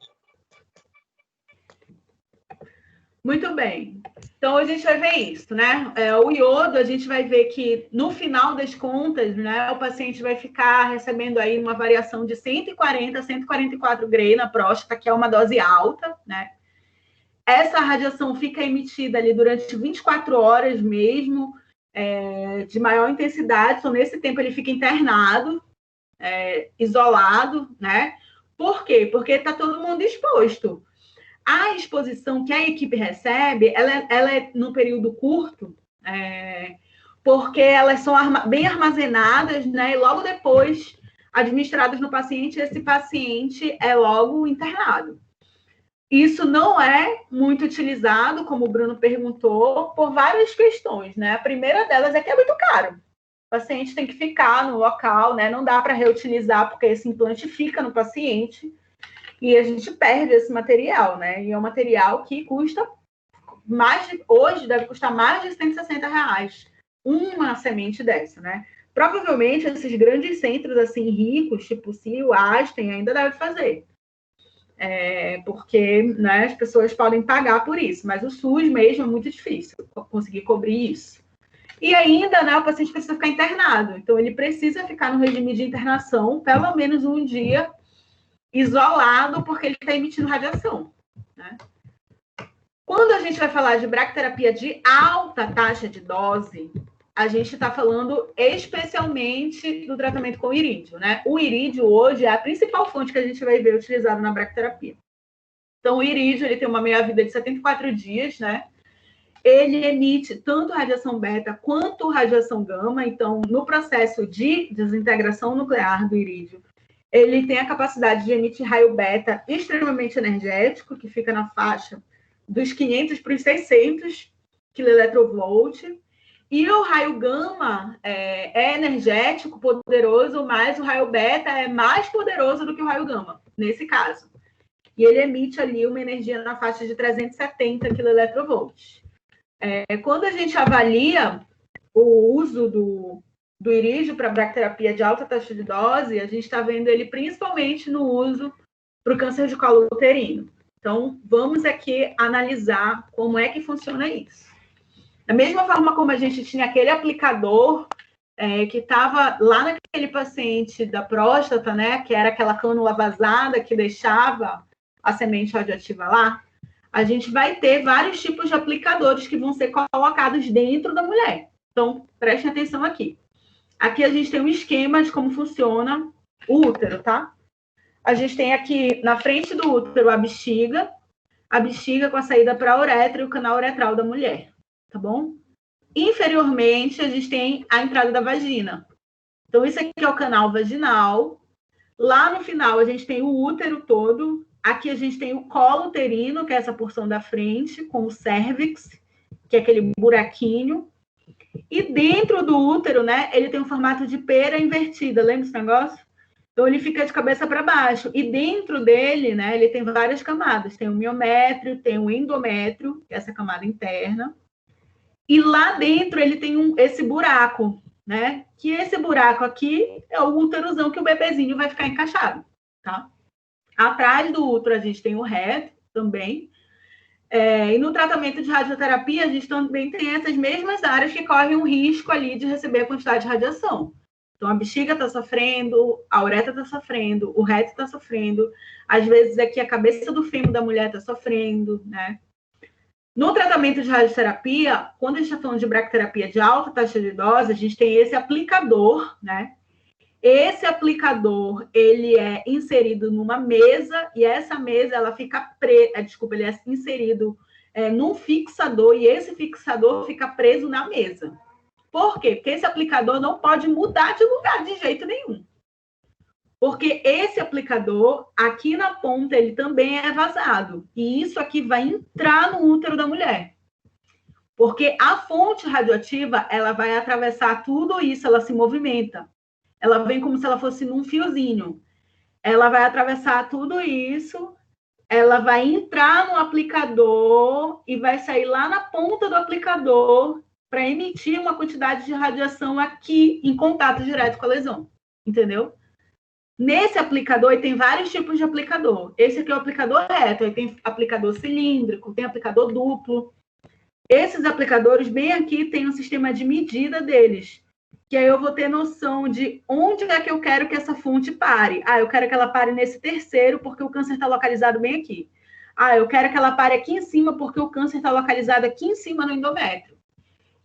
Speaker 1: Muito bem. Então, a gente vai ver isso, né? O iodo, a gente vai ver que, no final das contas, né, o paciente vai ficar recebendo aí uma variação de 140 a 144 Gray na próstata, que é uma dose alta, né? Essa radiação fica emitida ali durante 24 horas mesmo, de maior intensidade. Então, nesse tempo, ele fica internado, isolado, né? Por quê? Porque está todo mundo exposto. A exposição que a equipe recebe, ela é num período curto, porque elas são bem armazenadas, né? E logo depois, administradas no paciente, esse paciente é logo internado. Isso não é muito utilizado, como o Bruno perguntou, por várias questões, né? A primeira delas é que é muito caro. O paciente tem que ficar no local, né? Não dá para reutilizar, porque esse implante fica no paciente e a gente perde esse material, né? E é um material que custa hoje deve custar mais de 160 reais uma semente dessa, né? Provavelmente esses grandes centros assim ricos, tipo CIO, Aspen, ainda deve fazer. porque, né, as pessoas podem pagar por isso, mas o SUS mesmo é muito difícil conseguir cobrir isso. E ainda, né, o paciente precisa ficar internado, então ele precisa ficar no regime de internação pelo menos um dia isolado, porque ele está emitindo radiação, né? Quando a gente vai falar de bracterapia de alta taxa de dose, a gente está falando especialmente do tratamento com irídio, né? O irídio hoje é a principal fonte que a gente vai ver utilizada na bracterapia. Então, o irídio, ele tem uma meia-vida de 74 dias, né? Ele emite tanto radiação beta quanto radiação gama. Então, no processo de desintegração nuclear do irídio, ele tem a capacidade de emitir raio beta extremamente energético, que fica na faixa dos 500 para os 600 kV. E o raio gama é energético, poderoso, mas o raio beta é mais poderoso do que o raio gama, nesse caso. E ele emite ali uma energia na faixa de 370 kV. Quando a gente avalia o uso do irídio para bracterapia de alta taxa de dose, a gente está vendo ele principalmente no uso para o câncer de colo uterino. Então, vamos aqui analisar como é que funciona isso. Da mesma forma como a gente tinha aquele aplicador que estava lá naquele paciente da próstata, né, que era aquela cânula vazada que deixava a semente radioativa lá, a gente vai ter vários tipos de aplicadores que vão ser colocados dentro da mulher. Então, prestem atenção aqui. Aqui a gente tem um esquema de como funciona o útero, tá? A gente tem aqui na frente do útero a bexiga com a saída para a uretra e o canal uretral da mulher, tá bom? Inferiormente, a gente tem a entrada da vagina. Então, isso aqui é o canal vaginal. Lá no final, a gente tem o útero todo. Aqui a gente tem o colo uterino, que é essa porção da frente, com o cérvix, que é aquele buraquinho. E dentro do útero, né, ele tem um formato de pera invertida. Lembra esse negócio? Então, ele fica de cabeça para baixo. E dentro dele, né, ele tem várias camadas. Tem o miométrio, tem o endométrio, que é essa camada interna. E lá dentro ele tem esse buraco, né? Que esse buraco aqui é o úterozão que o bebezinho vai ficar encaixado, tá? Atrás do útero a gente tem o reto também. E no tratamento de radioterapia a gente também tem essas mesmas áreas que correm um risco ali de receber a quantidade de radiação. Então, a bexiga está sofrendo, a uretra está sofrendo, o reto está sofrendo. Às vezes aqui a cabeça do fêmur da mulher está sofrendo, né? No tratamento de radioterapia, quando a gente está falando de bracterapia de alta taxa de dose, a gente tem esse aplicador, né? Esse aplicador, ele é inserido numa mesa, e essa mesa, ela fica ele é inserido num fixador, e esse fixador fica preso na mesa. Por quê? Porque esse aplicador não pode mudar de lugar de jeito nenhum. Porque esse aplicador, aqui na ponta, ele também é vazado. E isso aqui vai entrar no útero da mulher. Porque a fonte radioativa, ela vai atravessar tudo isso, ela se movimenta. Ela vem como se ela fosse num fiozinho. Ela vai atravessar tudo isso, ela vai entrar no aplicador e vai sair lá na ponta do aplicador para emitir uma quantidade de radiação aqui em contato direto com a lesão. Entendeu? Nesse aplicador, e tem vários tipos de aplicador. Esse aqui é o aplicador reto, aí tem aplicador cilíndrico, tem aplicador duplo. Esses aplicadores, bem aqui, tem um sistema de medida deles, que aí eu vou ter noção de onde é que eu quero que essa fonte pare. Eu quero que ela pare nesse terceiro, porque o câncer está localizado bem aqui. Eu quero que ela pare aqui em cima, porque o câncer está localizado aqui em cima no endométrio.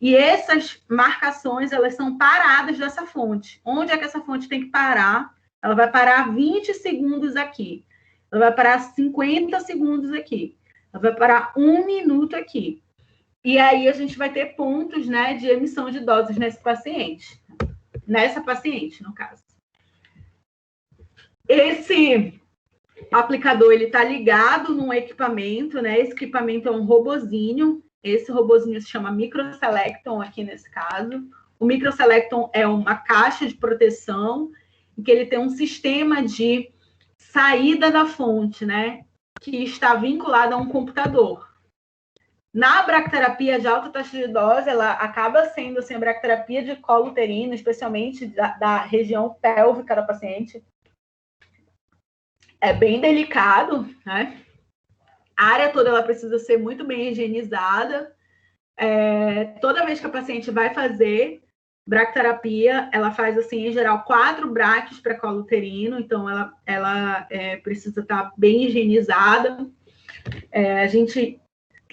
Speaker 1: E essas marcações, elas são paradas dessa fonte. Onde é que essa fonte tem que parar? Ela vai parar 20 segundos aqui. Ela vai parar 50 segundos aqui. Ela vai parar 1 minuto aqui. E aí a gente vai ter pontos, né, de emissão de doses nesse paciente. Nessa paciente, no caso. Esse aplicador, ele está ligado num equipamento, né? Esse equipamento é um robozinho. Esse robozinho se chama microselecton aqui nesse caso. O microselecton é uma caixa de proteção que ele tem um sistema de saída da fonte, né? Que está vinculado a um computador. Na bracterapia de alta taxa de dose, ela acaba sendo assim, a bracterapia de colo uterino, especialmente da região pélvica da paciente. é bem delicado, né? A área toda ela precisa ser muito bem higienizada. Toda vez que a paciente vai fazer braquiterapia, ela faz, assim, em geral, 4 braques para colo uterino, então ela precisa estar bem higienizada. A gente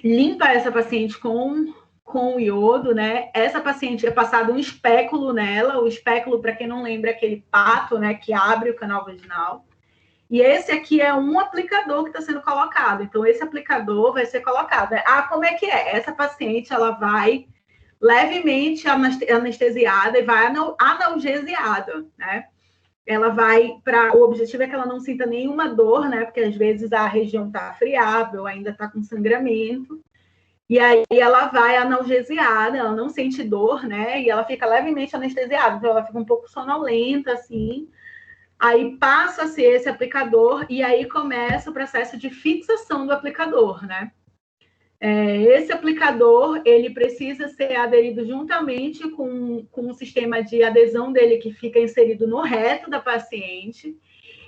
Speaker 1: limpa essa paciente com iodo, né? Essa paciente é passado um espéculo nela. O espéculo, para quem não lembra, é aquele pato, né, que abre o canal vaginal. E esse aqui é um aplicador que está sendo colocado. Então, esse aplicador vai ser colocado. Como é que é? Essa paciente, ela vai levemente anestesiada e vai analgesiada, né? Ela vai o objetivo é que ela não sinta nenhuma dor, né? Porque às vezes a região está friável, ainda está com sangramento. E aí ela vai analgesiada, ela não sente dor, né? E ela fica levemente anestesiada, então ela fica um pouco sonolenta, assim. Aí passa-se esse aplicador e aí começa o processo de fixação do aplicador, né? Esse aplicador, ele precisa ser aderido juntamente com o sistema de adesão dele, que fica inserido no reto da paciente,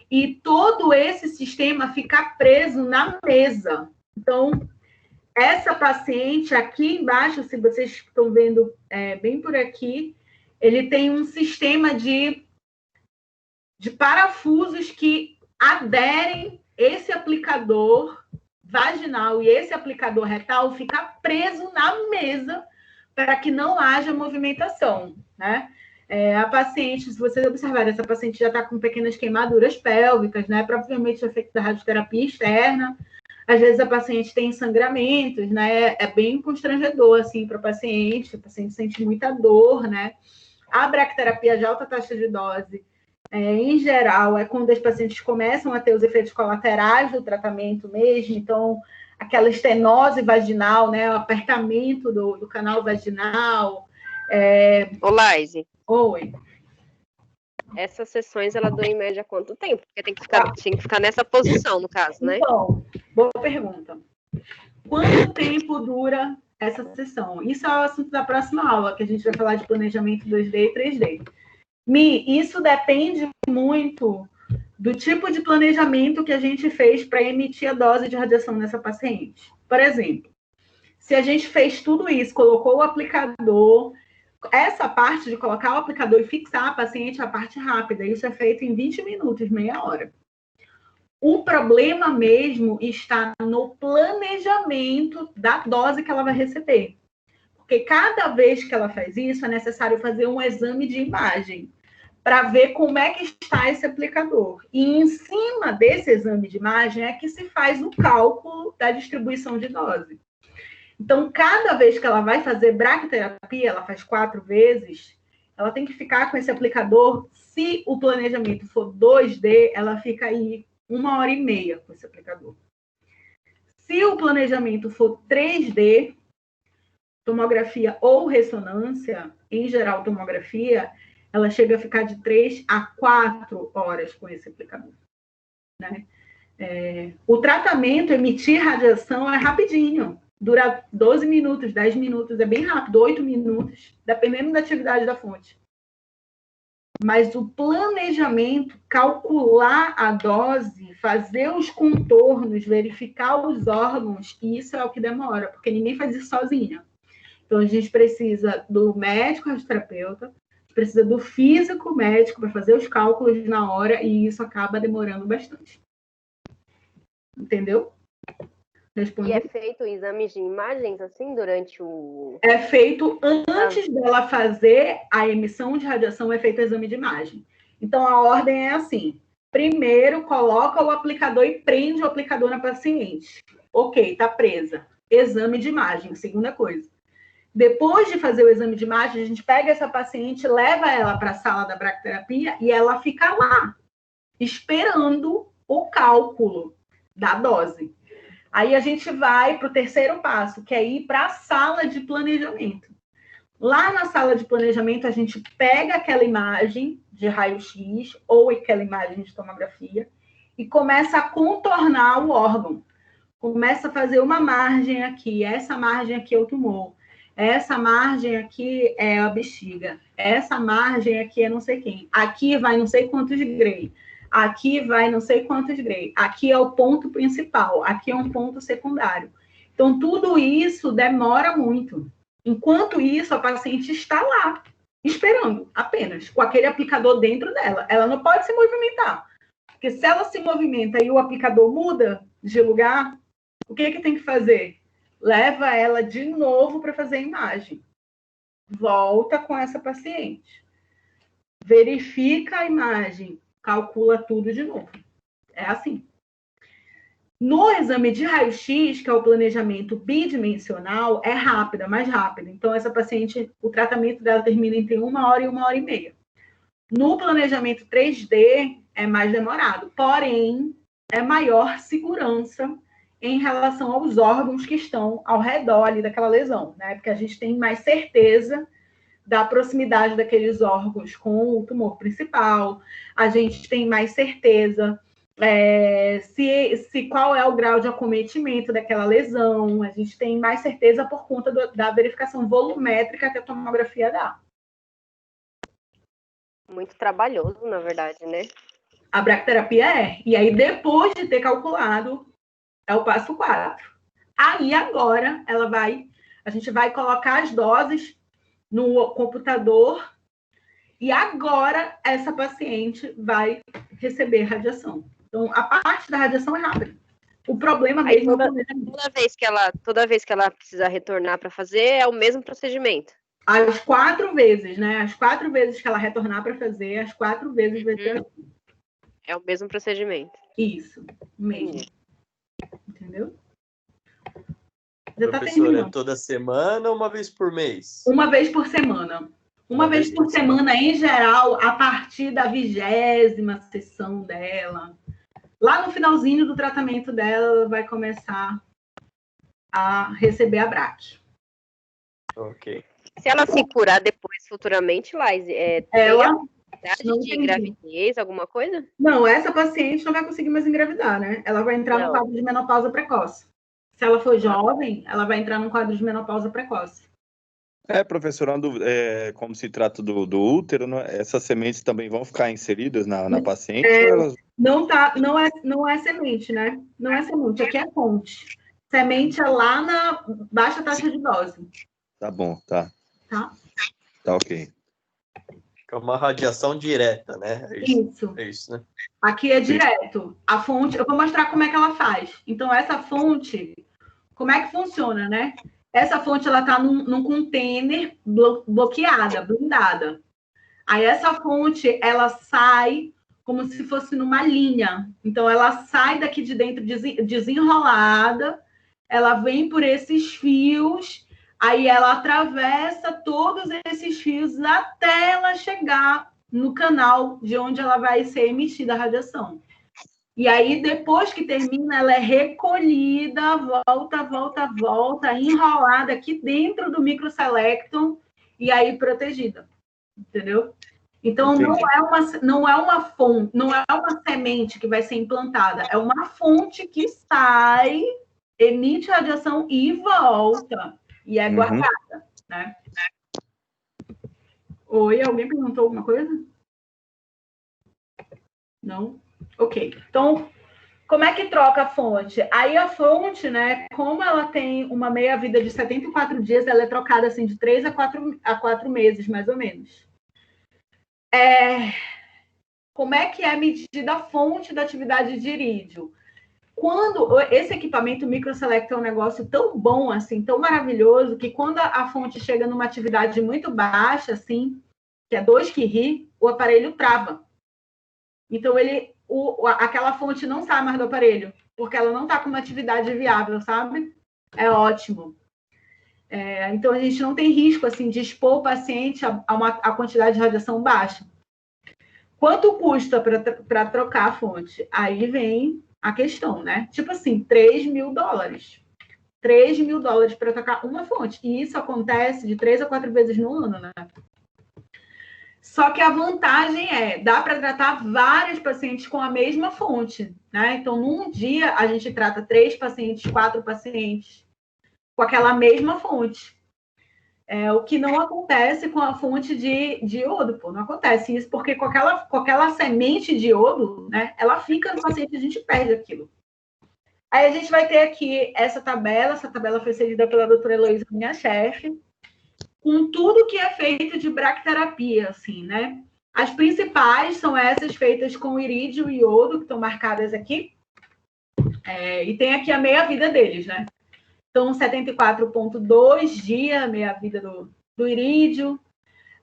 Speaker 1: e todo esse sistema fica preso na mesa. Então, essa paciente, aqui embaixo, se vocês estão vendo bem por aqui, ele tem um sistema de parafusos que aderem esse aplicador vaginal e esse aplicador retal fica preso na mesa para que não haja movimentação, né? A paciente, se vocês observarem, essa paciente já está com pequenas queimaduras pélvicas, né? Provavelmente o efeito da radioterapia externa. Às vezes a paciente tem sangramentos, né? É bem constrangedor, assim, para a paciente sente muita dor, né? A braquiterapia de alta taxa de dose, em geral, é quando as pacientes começam a ter os efeitos colaterais do tratamento mesmo, então, aquela estenose vaginal, né, o apertamento do canal vaginal.
Speaker 3: Ô, Laise.
Speaker 1: Oi.
Speaker 3: Essas sessões, ela dura em média quanto tempo? Porque tem que ficar nessa posição, no caso, né?
Speaker 1: Então, boa pergunta. Quanto tempo dura essa sessão? Isso é o assunto da próxima aula, que a gente vai falar de planejamento 2D e 3D. Isso depende muito do tipo de planejamento que a gente fez para emitir a dose de radiação nessa paciente. Por exemplo, se a gente fez tudo isso, colocou o aplicador, essa parte de colocar o aplicador e fixar a paciente é a parte rápida. Isso é feito em 20 minutos, meia hora. O problema mesmo está no planejamento da dose que ela vai receber. Porque cada vez que ela faz isso, é necessário fazer um exame de imagem para ver como é que está esse aplicador. E em cima desse exame de imagem é que se faz o cálculo da distribuição de dose. Então, cada vez que ela vai fazer braquiterapia, ela faz 4 vezes, ela tem que ficar com esse aplicador. Se o planejamento for 2D, ela fica aí 1h30 com esse aplicador. Se o planejamento for 3D, tomografia ou ressonância, em geral tomografia, ela chega a ficar de 3 a 4 horas com esse aplicador, né? O tratamento, emitir radiação, é rapidinho. Dura 12 minutos, 10 minutos, é bem rápido, 8 minutos, dependendo da atividade da fonte. Mas o planejamento, calcular a dose, fazer os contornos, verificar os órgãos, isso é o que demora, porque ninguém faz isso sozinha. Então, a gente precisa do médico radioterapeuta, precisa do físico médico para fazer os cálculos na hora, e isso acaba demorando bastante. Entendeu? Respondi.
Speaker 3: E é feito exames de imagens, assim, durante o...
Speaker 1: É feito antes dela fazer a emissão de radiação, é feito o exame de imagem. Então, a ordem é assim. Primeiro, coloca o aplicador e prende o aplicador na paciente. Ok, tá presa. Exame de imagem, segunda coisa. Depois de fazer o exame de imagem, a gente pega essa paciente, leva ela para a sala da braquiterapia e ela fica lá, esperando o cálculo da dose. Aí a gente vai para o terceiro passo, que é ir para a sala de planejamento. Lá na sala de planejamento, a gente pega aquela imagem de raio-x ou aquela imagem de tomografia e começa a contornar o órgão. Começa a fazer uma margem aqui, essa margem aqui é o tumor. Essa margem aqui é a bexiga. Essa margem aqui é não sei quem. Aqui vai não sei quantos Gray. aqui vai não sei quantos graus, aqui é o ponto principal, aqui é um ponto secundário. Então, tudo isso demora muito. Enquanto isso, a paciente está lá, esperando apenas, com aquele aplicador dentro dela. Ela não pode se movimentar. Porque se ela se movimenta e o aplicador muda de lugar, o que tem que fazer? Leva ela de novo para fazer a imagem. Volta com essa paciente. Verifica a imagem, calcula tudo de novo. É assim. No exame de raio-x, que é o planejamento bidimensional, é rápido, é mais rápido. Então, essa paciente, o tratamento dela termina entre 1 hora e 1 hora e meia. No planejamento 3D, é mais demorado. Porém, é maior segurança em relação aos órgãos que estão ao redor ali daquela lesão, né? Porque a gente tem mais certeza da proximidade daqueles órgãos com o tumor principal, a gente tem mais certeza se qual é o grau de acometimento daquela lesão, a gente tem mais certeza por conta da verificação volumétrica que a tomografia dá.
Speaker 3: Muito trabalhoso, na verdade, né?
Speaker 1: A bracterapia E aí, depois de ter calculado, é o passo 4. Aí, agora, a gente vai colocar as doses no computador e agora essa paciente vai receber radiação. Então, a parte da radiação é rápida. O problema mesmo
Speaker 3: toda vez que ela precisa retornar para fazer, é o mesmo procedimento.
Speaker 1: As 4 vezes, né? As 4 vezes que ela retornar para fazer, as 4 vezes vai ser assim.
Speaker 3: É o mesmo procedimento.
Speaker 1: Isso, mesmo. Entendeu? Já
Speaker 6: Professora, é toda semana ou uma vez por mês?
Speaker 1: Uma vez por semana. Uma vez por semana, em geral, a partir da 20ª sessão dela. Lá no finalzinho do tratamento dela, ela vai começar a receber a BRAC.
Speaker 6: Ok.
Speaker 3: Se ela se curar depois, futuramente, Laís,
Speaker 1: ela
Speaker 3: de gravidez, alguma coisa?
Speaker 1: Não, essa paciente não vai conseguir mais engravidar, né? Ela vai entrar no quadro de menopausa precoce. Se ela for jovem, ela vai entrar no quadro de menopausa precoce.
Speaker 2: Professorando, como se trata do útero, né? Essas sementes também vão ficar inseridas na paciente? Elas...
Speaker 1: Não é semente, né? Não é semente, aqui é fonte. Semente é lá na baixa taxa de dose.
Speaker 2: Tá bom, tá.
Speaker 1: Tá,
Speaker 2: ok.
Speaker 6: É uma radiação direta, né? É isso, né?
Speaker 1: Aqui é direto. A fonte, eu vou mostrar como é que ela faz. Então, essa fonte, como é que funciona, né? Essa fonte, ela tá num container bloqueada, blindada. Aí, essa fonte, ela sai como se fosse numa linha. Então, ela sai daqui de dentro desenrolada, ela vem por esses fios, aí ela atravessa todos esses fios até ela chegar no canal de onde ela vai ser emitida a radiação. E aí, depois que termina, ela é recolhida, volta, enrolada aqui dentro do microselecton e aí protegida. Entendeu? Então, não é uma fonte, não é uma semente que vai ser implantada, é uma fonte que sai, emite radiação e volta. E é guardada, né? Oi, alguém perguntou alguma coisa? Não? Ok. Então, como é que troca a fonte? Aí a fonte, né, como ela tem uma meia-vida de 74 dias, ela é trocada assim de 3 a 4 meses, mais ou menos. Como é que é medida a fonte da atividade de irídio? Quando esse equipamento microselect é um negócio tão bom, assim, tão maravilhoso, que quando a fonte chega numa atividade muito baixa, assim, que é 2 curie, o aparelho trava. Então, aquela fonte não sai mais do aparelho, porque ela não está com uma atividade viável, sabe? É ótimo. Então, a gente não tem risco, assim, de expor o paciente a quantidade de radiação baixa. Quanto custa para trocar a fonte? Aí vem a questão, né? Tipo assim, $3.000. $3.000 para trocar uma fonte. E isso acontece de 3 a 4 vezes no ano, né? Só que a vantagem dá para tratar vários pacientes com a mesma fonte, né? Então, num dia, a gente trata 3 pacientes, 4 pacientes com aquela mesma fonte. O que não acontece com a fonte de iodo, pô. Não acontece isso, porque com aquela semente de iodo, né, ela fica no paciente e a gente perde aquilo. Aí a gente vai ter aqui essa tabela foi cedida pela doutora Heloísa, minha chefe, com tudo que é feito de bracterapia, assim, né? As principais são essas feitas com irídio e iodo, que estão marcadas aqui. E tem aqui a meia-vida deles, né? Então, 74,2 dias, meia-vida do irídio.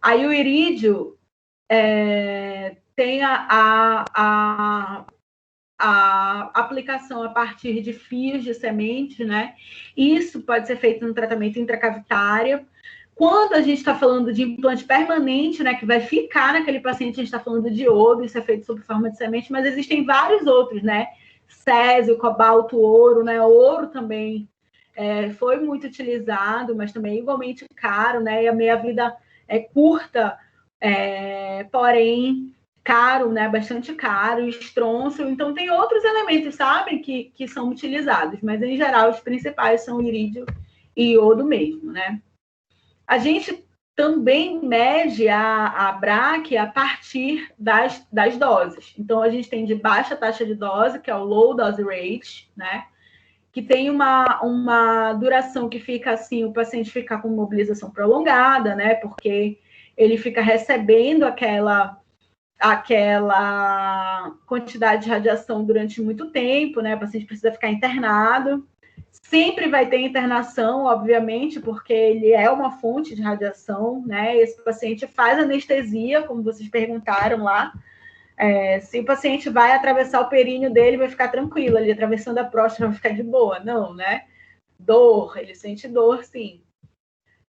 Speaker 1: Aí o irídio tem a aplicação a partir de fios de semente, né? Isso pode ser feito no tratamento intracavitário. Quando a gente está falando de implante permanente, né, que vai ficar naquele paciente, a gente está falando de iodo, isso é feito sob forma de semente, mas existem vários outros, né? Césio, cobalto, ouro, né? Ouro também foi muito utilizado, mas também igualmente caro, né? E a meia-vida é curta, porém caro, né? Bastante caro, estrôncio. Então, tem outros elementos, sabe, que são utilizados, mas em geral os principais são irídio e iodo mesmo, né? A gente também mede a BRAC a partir das doses. Então, a gente tem de baixa taxa de dose, que é o low dose rate, né? Que tem uma duração que fica assim, o paciente fica com mobilização prolongada, né? Porque ele fica recebendo aquela quantidade de radiação durante muito tempo, né? O paciente precisa ficar internado. Sempre vai ter internação, obviamente, porque ele é uma fonte de radiação, né? Esse paciente faz anestesia, como vocês perguntaram lá. Se o paciente vai atravessar o períneo dele, vai ficar tranquilo, ali atravessando a próstata vai ficar de boa. Não, né? Dor, ele sente dor, sim.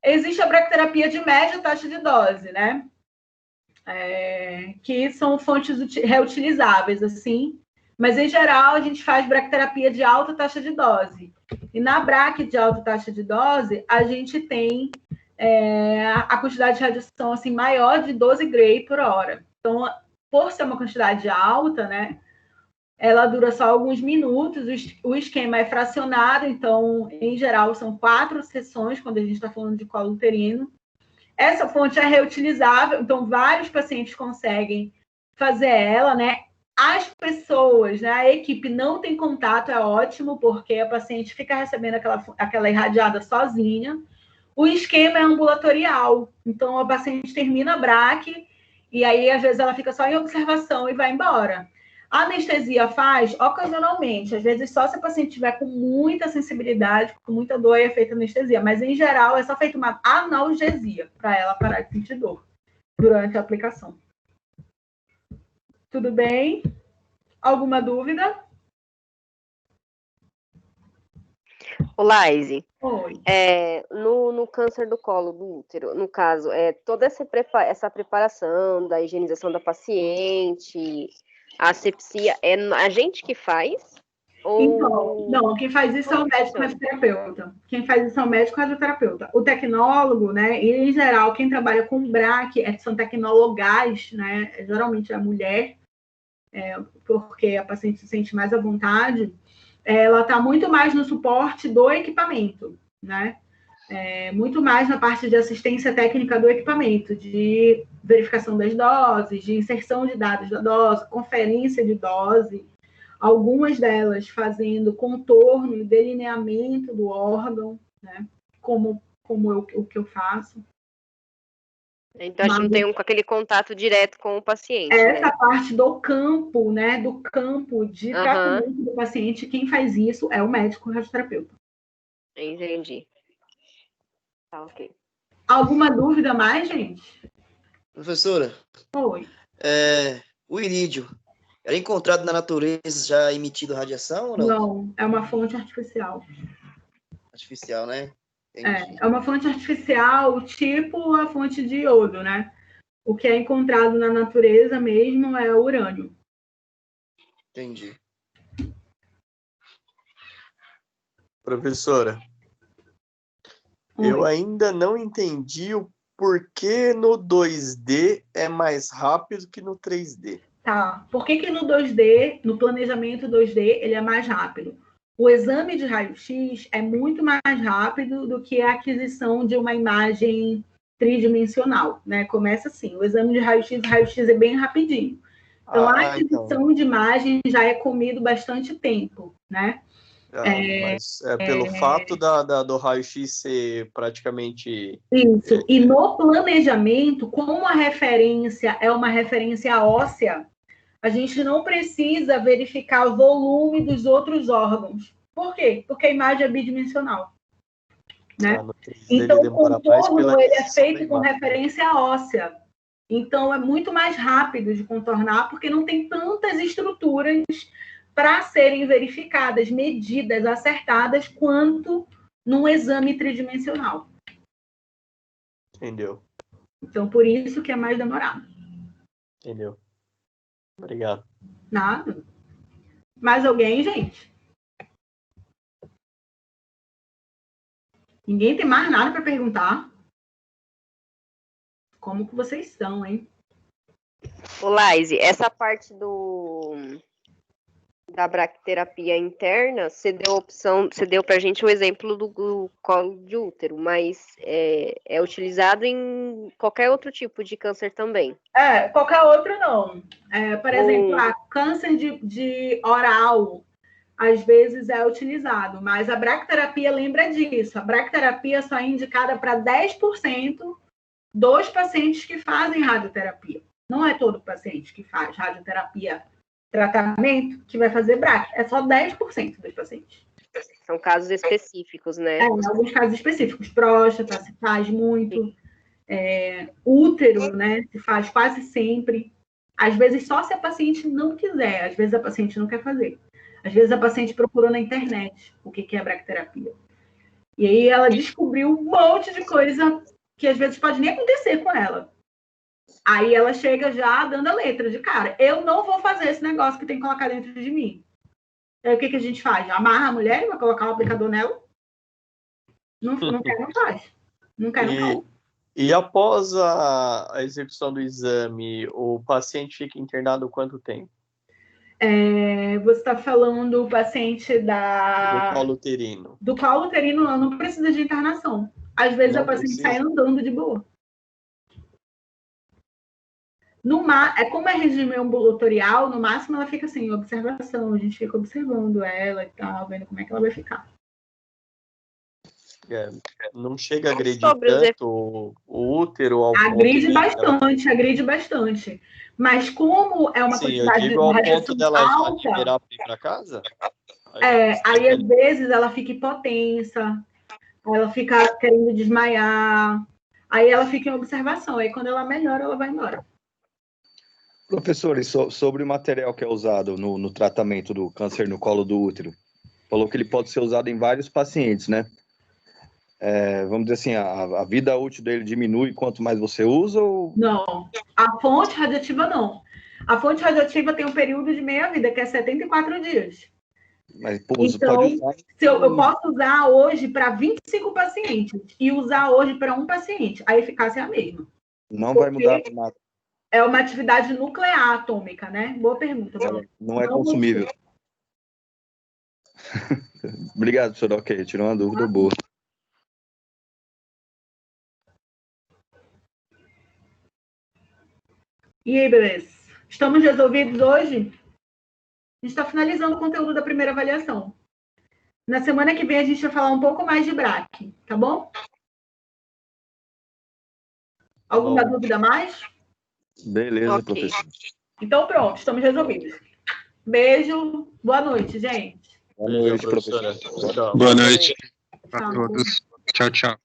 Speaker 1: Existe a bracterapia de média taxa de dose, né? Que são fontes reutilizáveis, assim. Mas, em geral, a gente faz bracterapia de alta taxa de dose. E na BRAC de alta taxa de dose, a gente tem a quantidade de radiação assim, maior de 12 Gray por hora. Então, por ser uma quantidade alta, né, ela dura só alguns minutos, o esquema é fracionado, então, em geral, são 4 sessões, quando a gente está falando de colo uterino. Essa fonte é reutilizável, então vários pacientes conseguem fazer ela, né? As pessoas, né, a equipe não tem contato, é ótimo, porque a paciente fica recebendo aquela irradiada sozinha. O esquema é ambulatorial, então a paciente termina a BRAC e aí, às vezes, ela fica só em observação e vai embora. A anestesia faz ocasionalmente, às vezes só se a paciente tiver com muita sensibilidade, com muita dor, é feita anestesia, mas em geral é só feita uma analgesia para ela parar de sentir dor durante a aplicação. Tudo bem? Alguma dúvida?
Speaker 3: Laís,
Speaker 1: Oi.
Speaker 3: No câncer do colo do útero, no caso, toda essa preparação da higienização da paciente, a asepsia, é a gente que faz?
Speaker 1: Então, não, quem faz isso é o médico radioterapeuta. Quem faz isso é o médico radioterapeuta. O tecnólogo, né, e em geral, quem trabalha com BRAC são tecnólogas, né, geralmente é a mulher, porque a paciente se sente mais à vontade, ela está muito mais no suporte do equipamento, né? Muito mais na parte de assistência técnica do equipamento, de verificação das doses, de inserção de dados da dose, conferência de dose, algumas delas fazendo contorno e delineamento do órgão, né? Como o que eu faço.
Speaker 3: Então, a gente não tem aquele contato direto com o paciente.
Speaker 1: Essa
Speaker 3: né?
Speaker 1: parte do campo, né? Do campo de tratamento do paciente, quem faz isso é o médico radioterapeuta.
Speaker 3: Entendi. Tá, ok.
Speaker 1: Alguma dúvida mais, gente?
Speaker 5: Professora,
Speaker 1: Oi.
Speaker 5: o irídio era encontrado na natureza já emitindo radiação ou não?
Speaker 1: Não, é uma fonte artificial.
Speaker 5: Artificial, né? Entendi.
Speaker 1: É uma fonte artificial, tipo a fonte de iodo, né? O que é encontrado na natureza mesmo é o urânio.
Speaker 5: Entendi.
Speaker 6: Professora,
Speaker 1: Oi.
Speaker 6: eu ainda não entendi o porquê no 2D é mais rápido que no 3D.
Speaker 1: Tá. Por que no 2D, no planejamento 2D, ele é mais rápido? O exame de raio-x é muito mais rápido do que a aquisição de uma imagem tridimensional, né? Começa assim, o exame de raio-x é bem rapidinho. Então, a aquisição de imagem já é comido bastante tempo, né?
Speaker 6: Mas pelo fato do raio-x ser praticamente...
Speaker 1: Isso. E no planejamento, como a referência é uma referência óssea, a gente não precisa verificar o volume dos outros órgãos. Por quê? Porque a imagem é bidimensional. Né? Então, o contorno ele é feito com referência óssea. Então, é muito mais rápido de contornar, porque não tem tantas estruturas para serem verificadas, medidas, acertadas, quanto num exame tridimensional.
Speaker 6: Entendeu.
Speaker 1: Então, por isso que é mais demorado.
Speaker 6: Entendeu. Obrigado.
Speaker 1: Nada. Mais alguém, gente? Ninguém tem mais nada para perguntar? Como que vocês estão, hein?
Speaker 3: Ô, Laise, essa parte da braquiterapia interna, você deu pra gente o exemplo do colo de útero, mas é utilizado em qualquer outro tipo de câncer também?
Speaker 1: Qualquer outro não. Por exemplo, câncer de oral, às vezes é utilizado, mas a braquiterapia lembra disso. A braquiterapia só é indicada para 10% dos pacientes que fazem radioterapia. Não é todo paciente que faz radioterapia tratamento que vai fazer braque. É só 10% dos pacientes.
Speaker 3: São casos específicos, né?
Speaker 1: Em alguns casos específicos. Próstata se faz muito. Útero, né? Se faz quase sempre. Às vezes só se a paciente não quiser. Às vezes a paciente não quer fazer. Às vezes a paciente procurou na internet o que é a braquiterapia. E aí ela descobriu um monte de coisa que às vezes pode nem acontecer com ela. Aí ela chega já dando a letra de cara. Eu não vou fazer esse negócio que tem que colocar dentro de mim. Aí o que a gente faz? Amarra a mulher e vai colocar um aplicador nela? Não quer, não faz. Não quer, não faz.
Speaker 6: E após a execução do exame, o paciente fica internado quanto tempo?
Speaker 1: Você está falando do paciente
Speaker 6: do colo uterino.
Speaker 1: Do colo uterino não precisa de internação. Às vezes a paciente sai andando de boa. Como é regime ambulatorial, no máximo ela fica assim, em observação. A gente fica observando ela e tal, vendo como é que ela vai ficar.
Speaker 6: Não chega a agredir tanto o útero ao
Speaker 1: agride bastante. Mas como é uma quantidade de radiação alta...
Speaker 6: liberar para ir para casa?
Speaker 1: Aí às vezes ela fica hipotensa, ela fica querendo desmaiar, aí ela fica em observação. Aí quando ela melhora, ela vai embora.
Speaker 2: Professor, e sobre o material que é usado no tratamento do câncer no colo do útero, falou que ele pode ser usado em vários pacientes, né? Vamos dizer assim, a vida útil dele diminui quanto mais você usa? Ou...
Speaker 1: Não, a fonte radioativa não. A fonte radioativa tem um período de meia-vida, que é 74 dias.
Speaker 2: Mas,
Speaker 1: então, pode usar... eu posso usar hoje para 25 pacientes e usar hoje para um paciente. A eficácia é a mesma.
Speaker 2: Não vai mudar nada.
Speaker 1: É uma atividade nuclear atômica, né? Boa pergunta.
Speaker 2: Não é consumível. Obrigado, professor. Ok, tirou uma dúvida boa.
Speaker 1: E aí, bebês? Estamos resolvidos hoje? A gente está finalizando o conteúdo da primeira avaliação. Na semana que vem a gente vai falar um pouco mais de braque, tá bom? Alguma dúvida mais?
Speaker 2: Beleza, professor.
Speaker 1: Então pronto, estamos resolvidos. Beijo, boa noite, gente.
Speaker 2: Boa noite, professora.
Speaker 6: Tchau.
Speaker 7: Boa noite a todos. Tchau, tchau.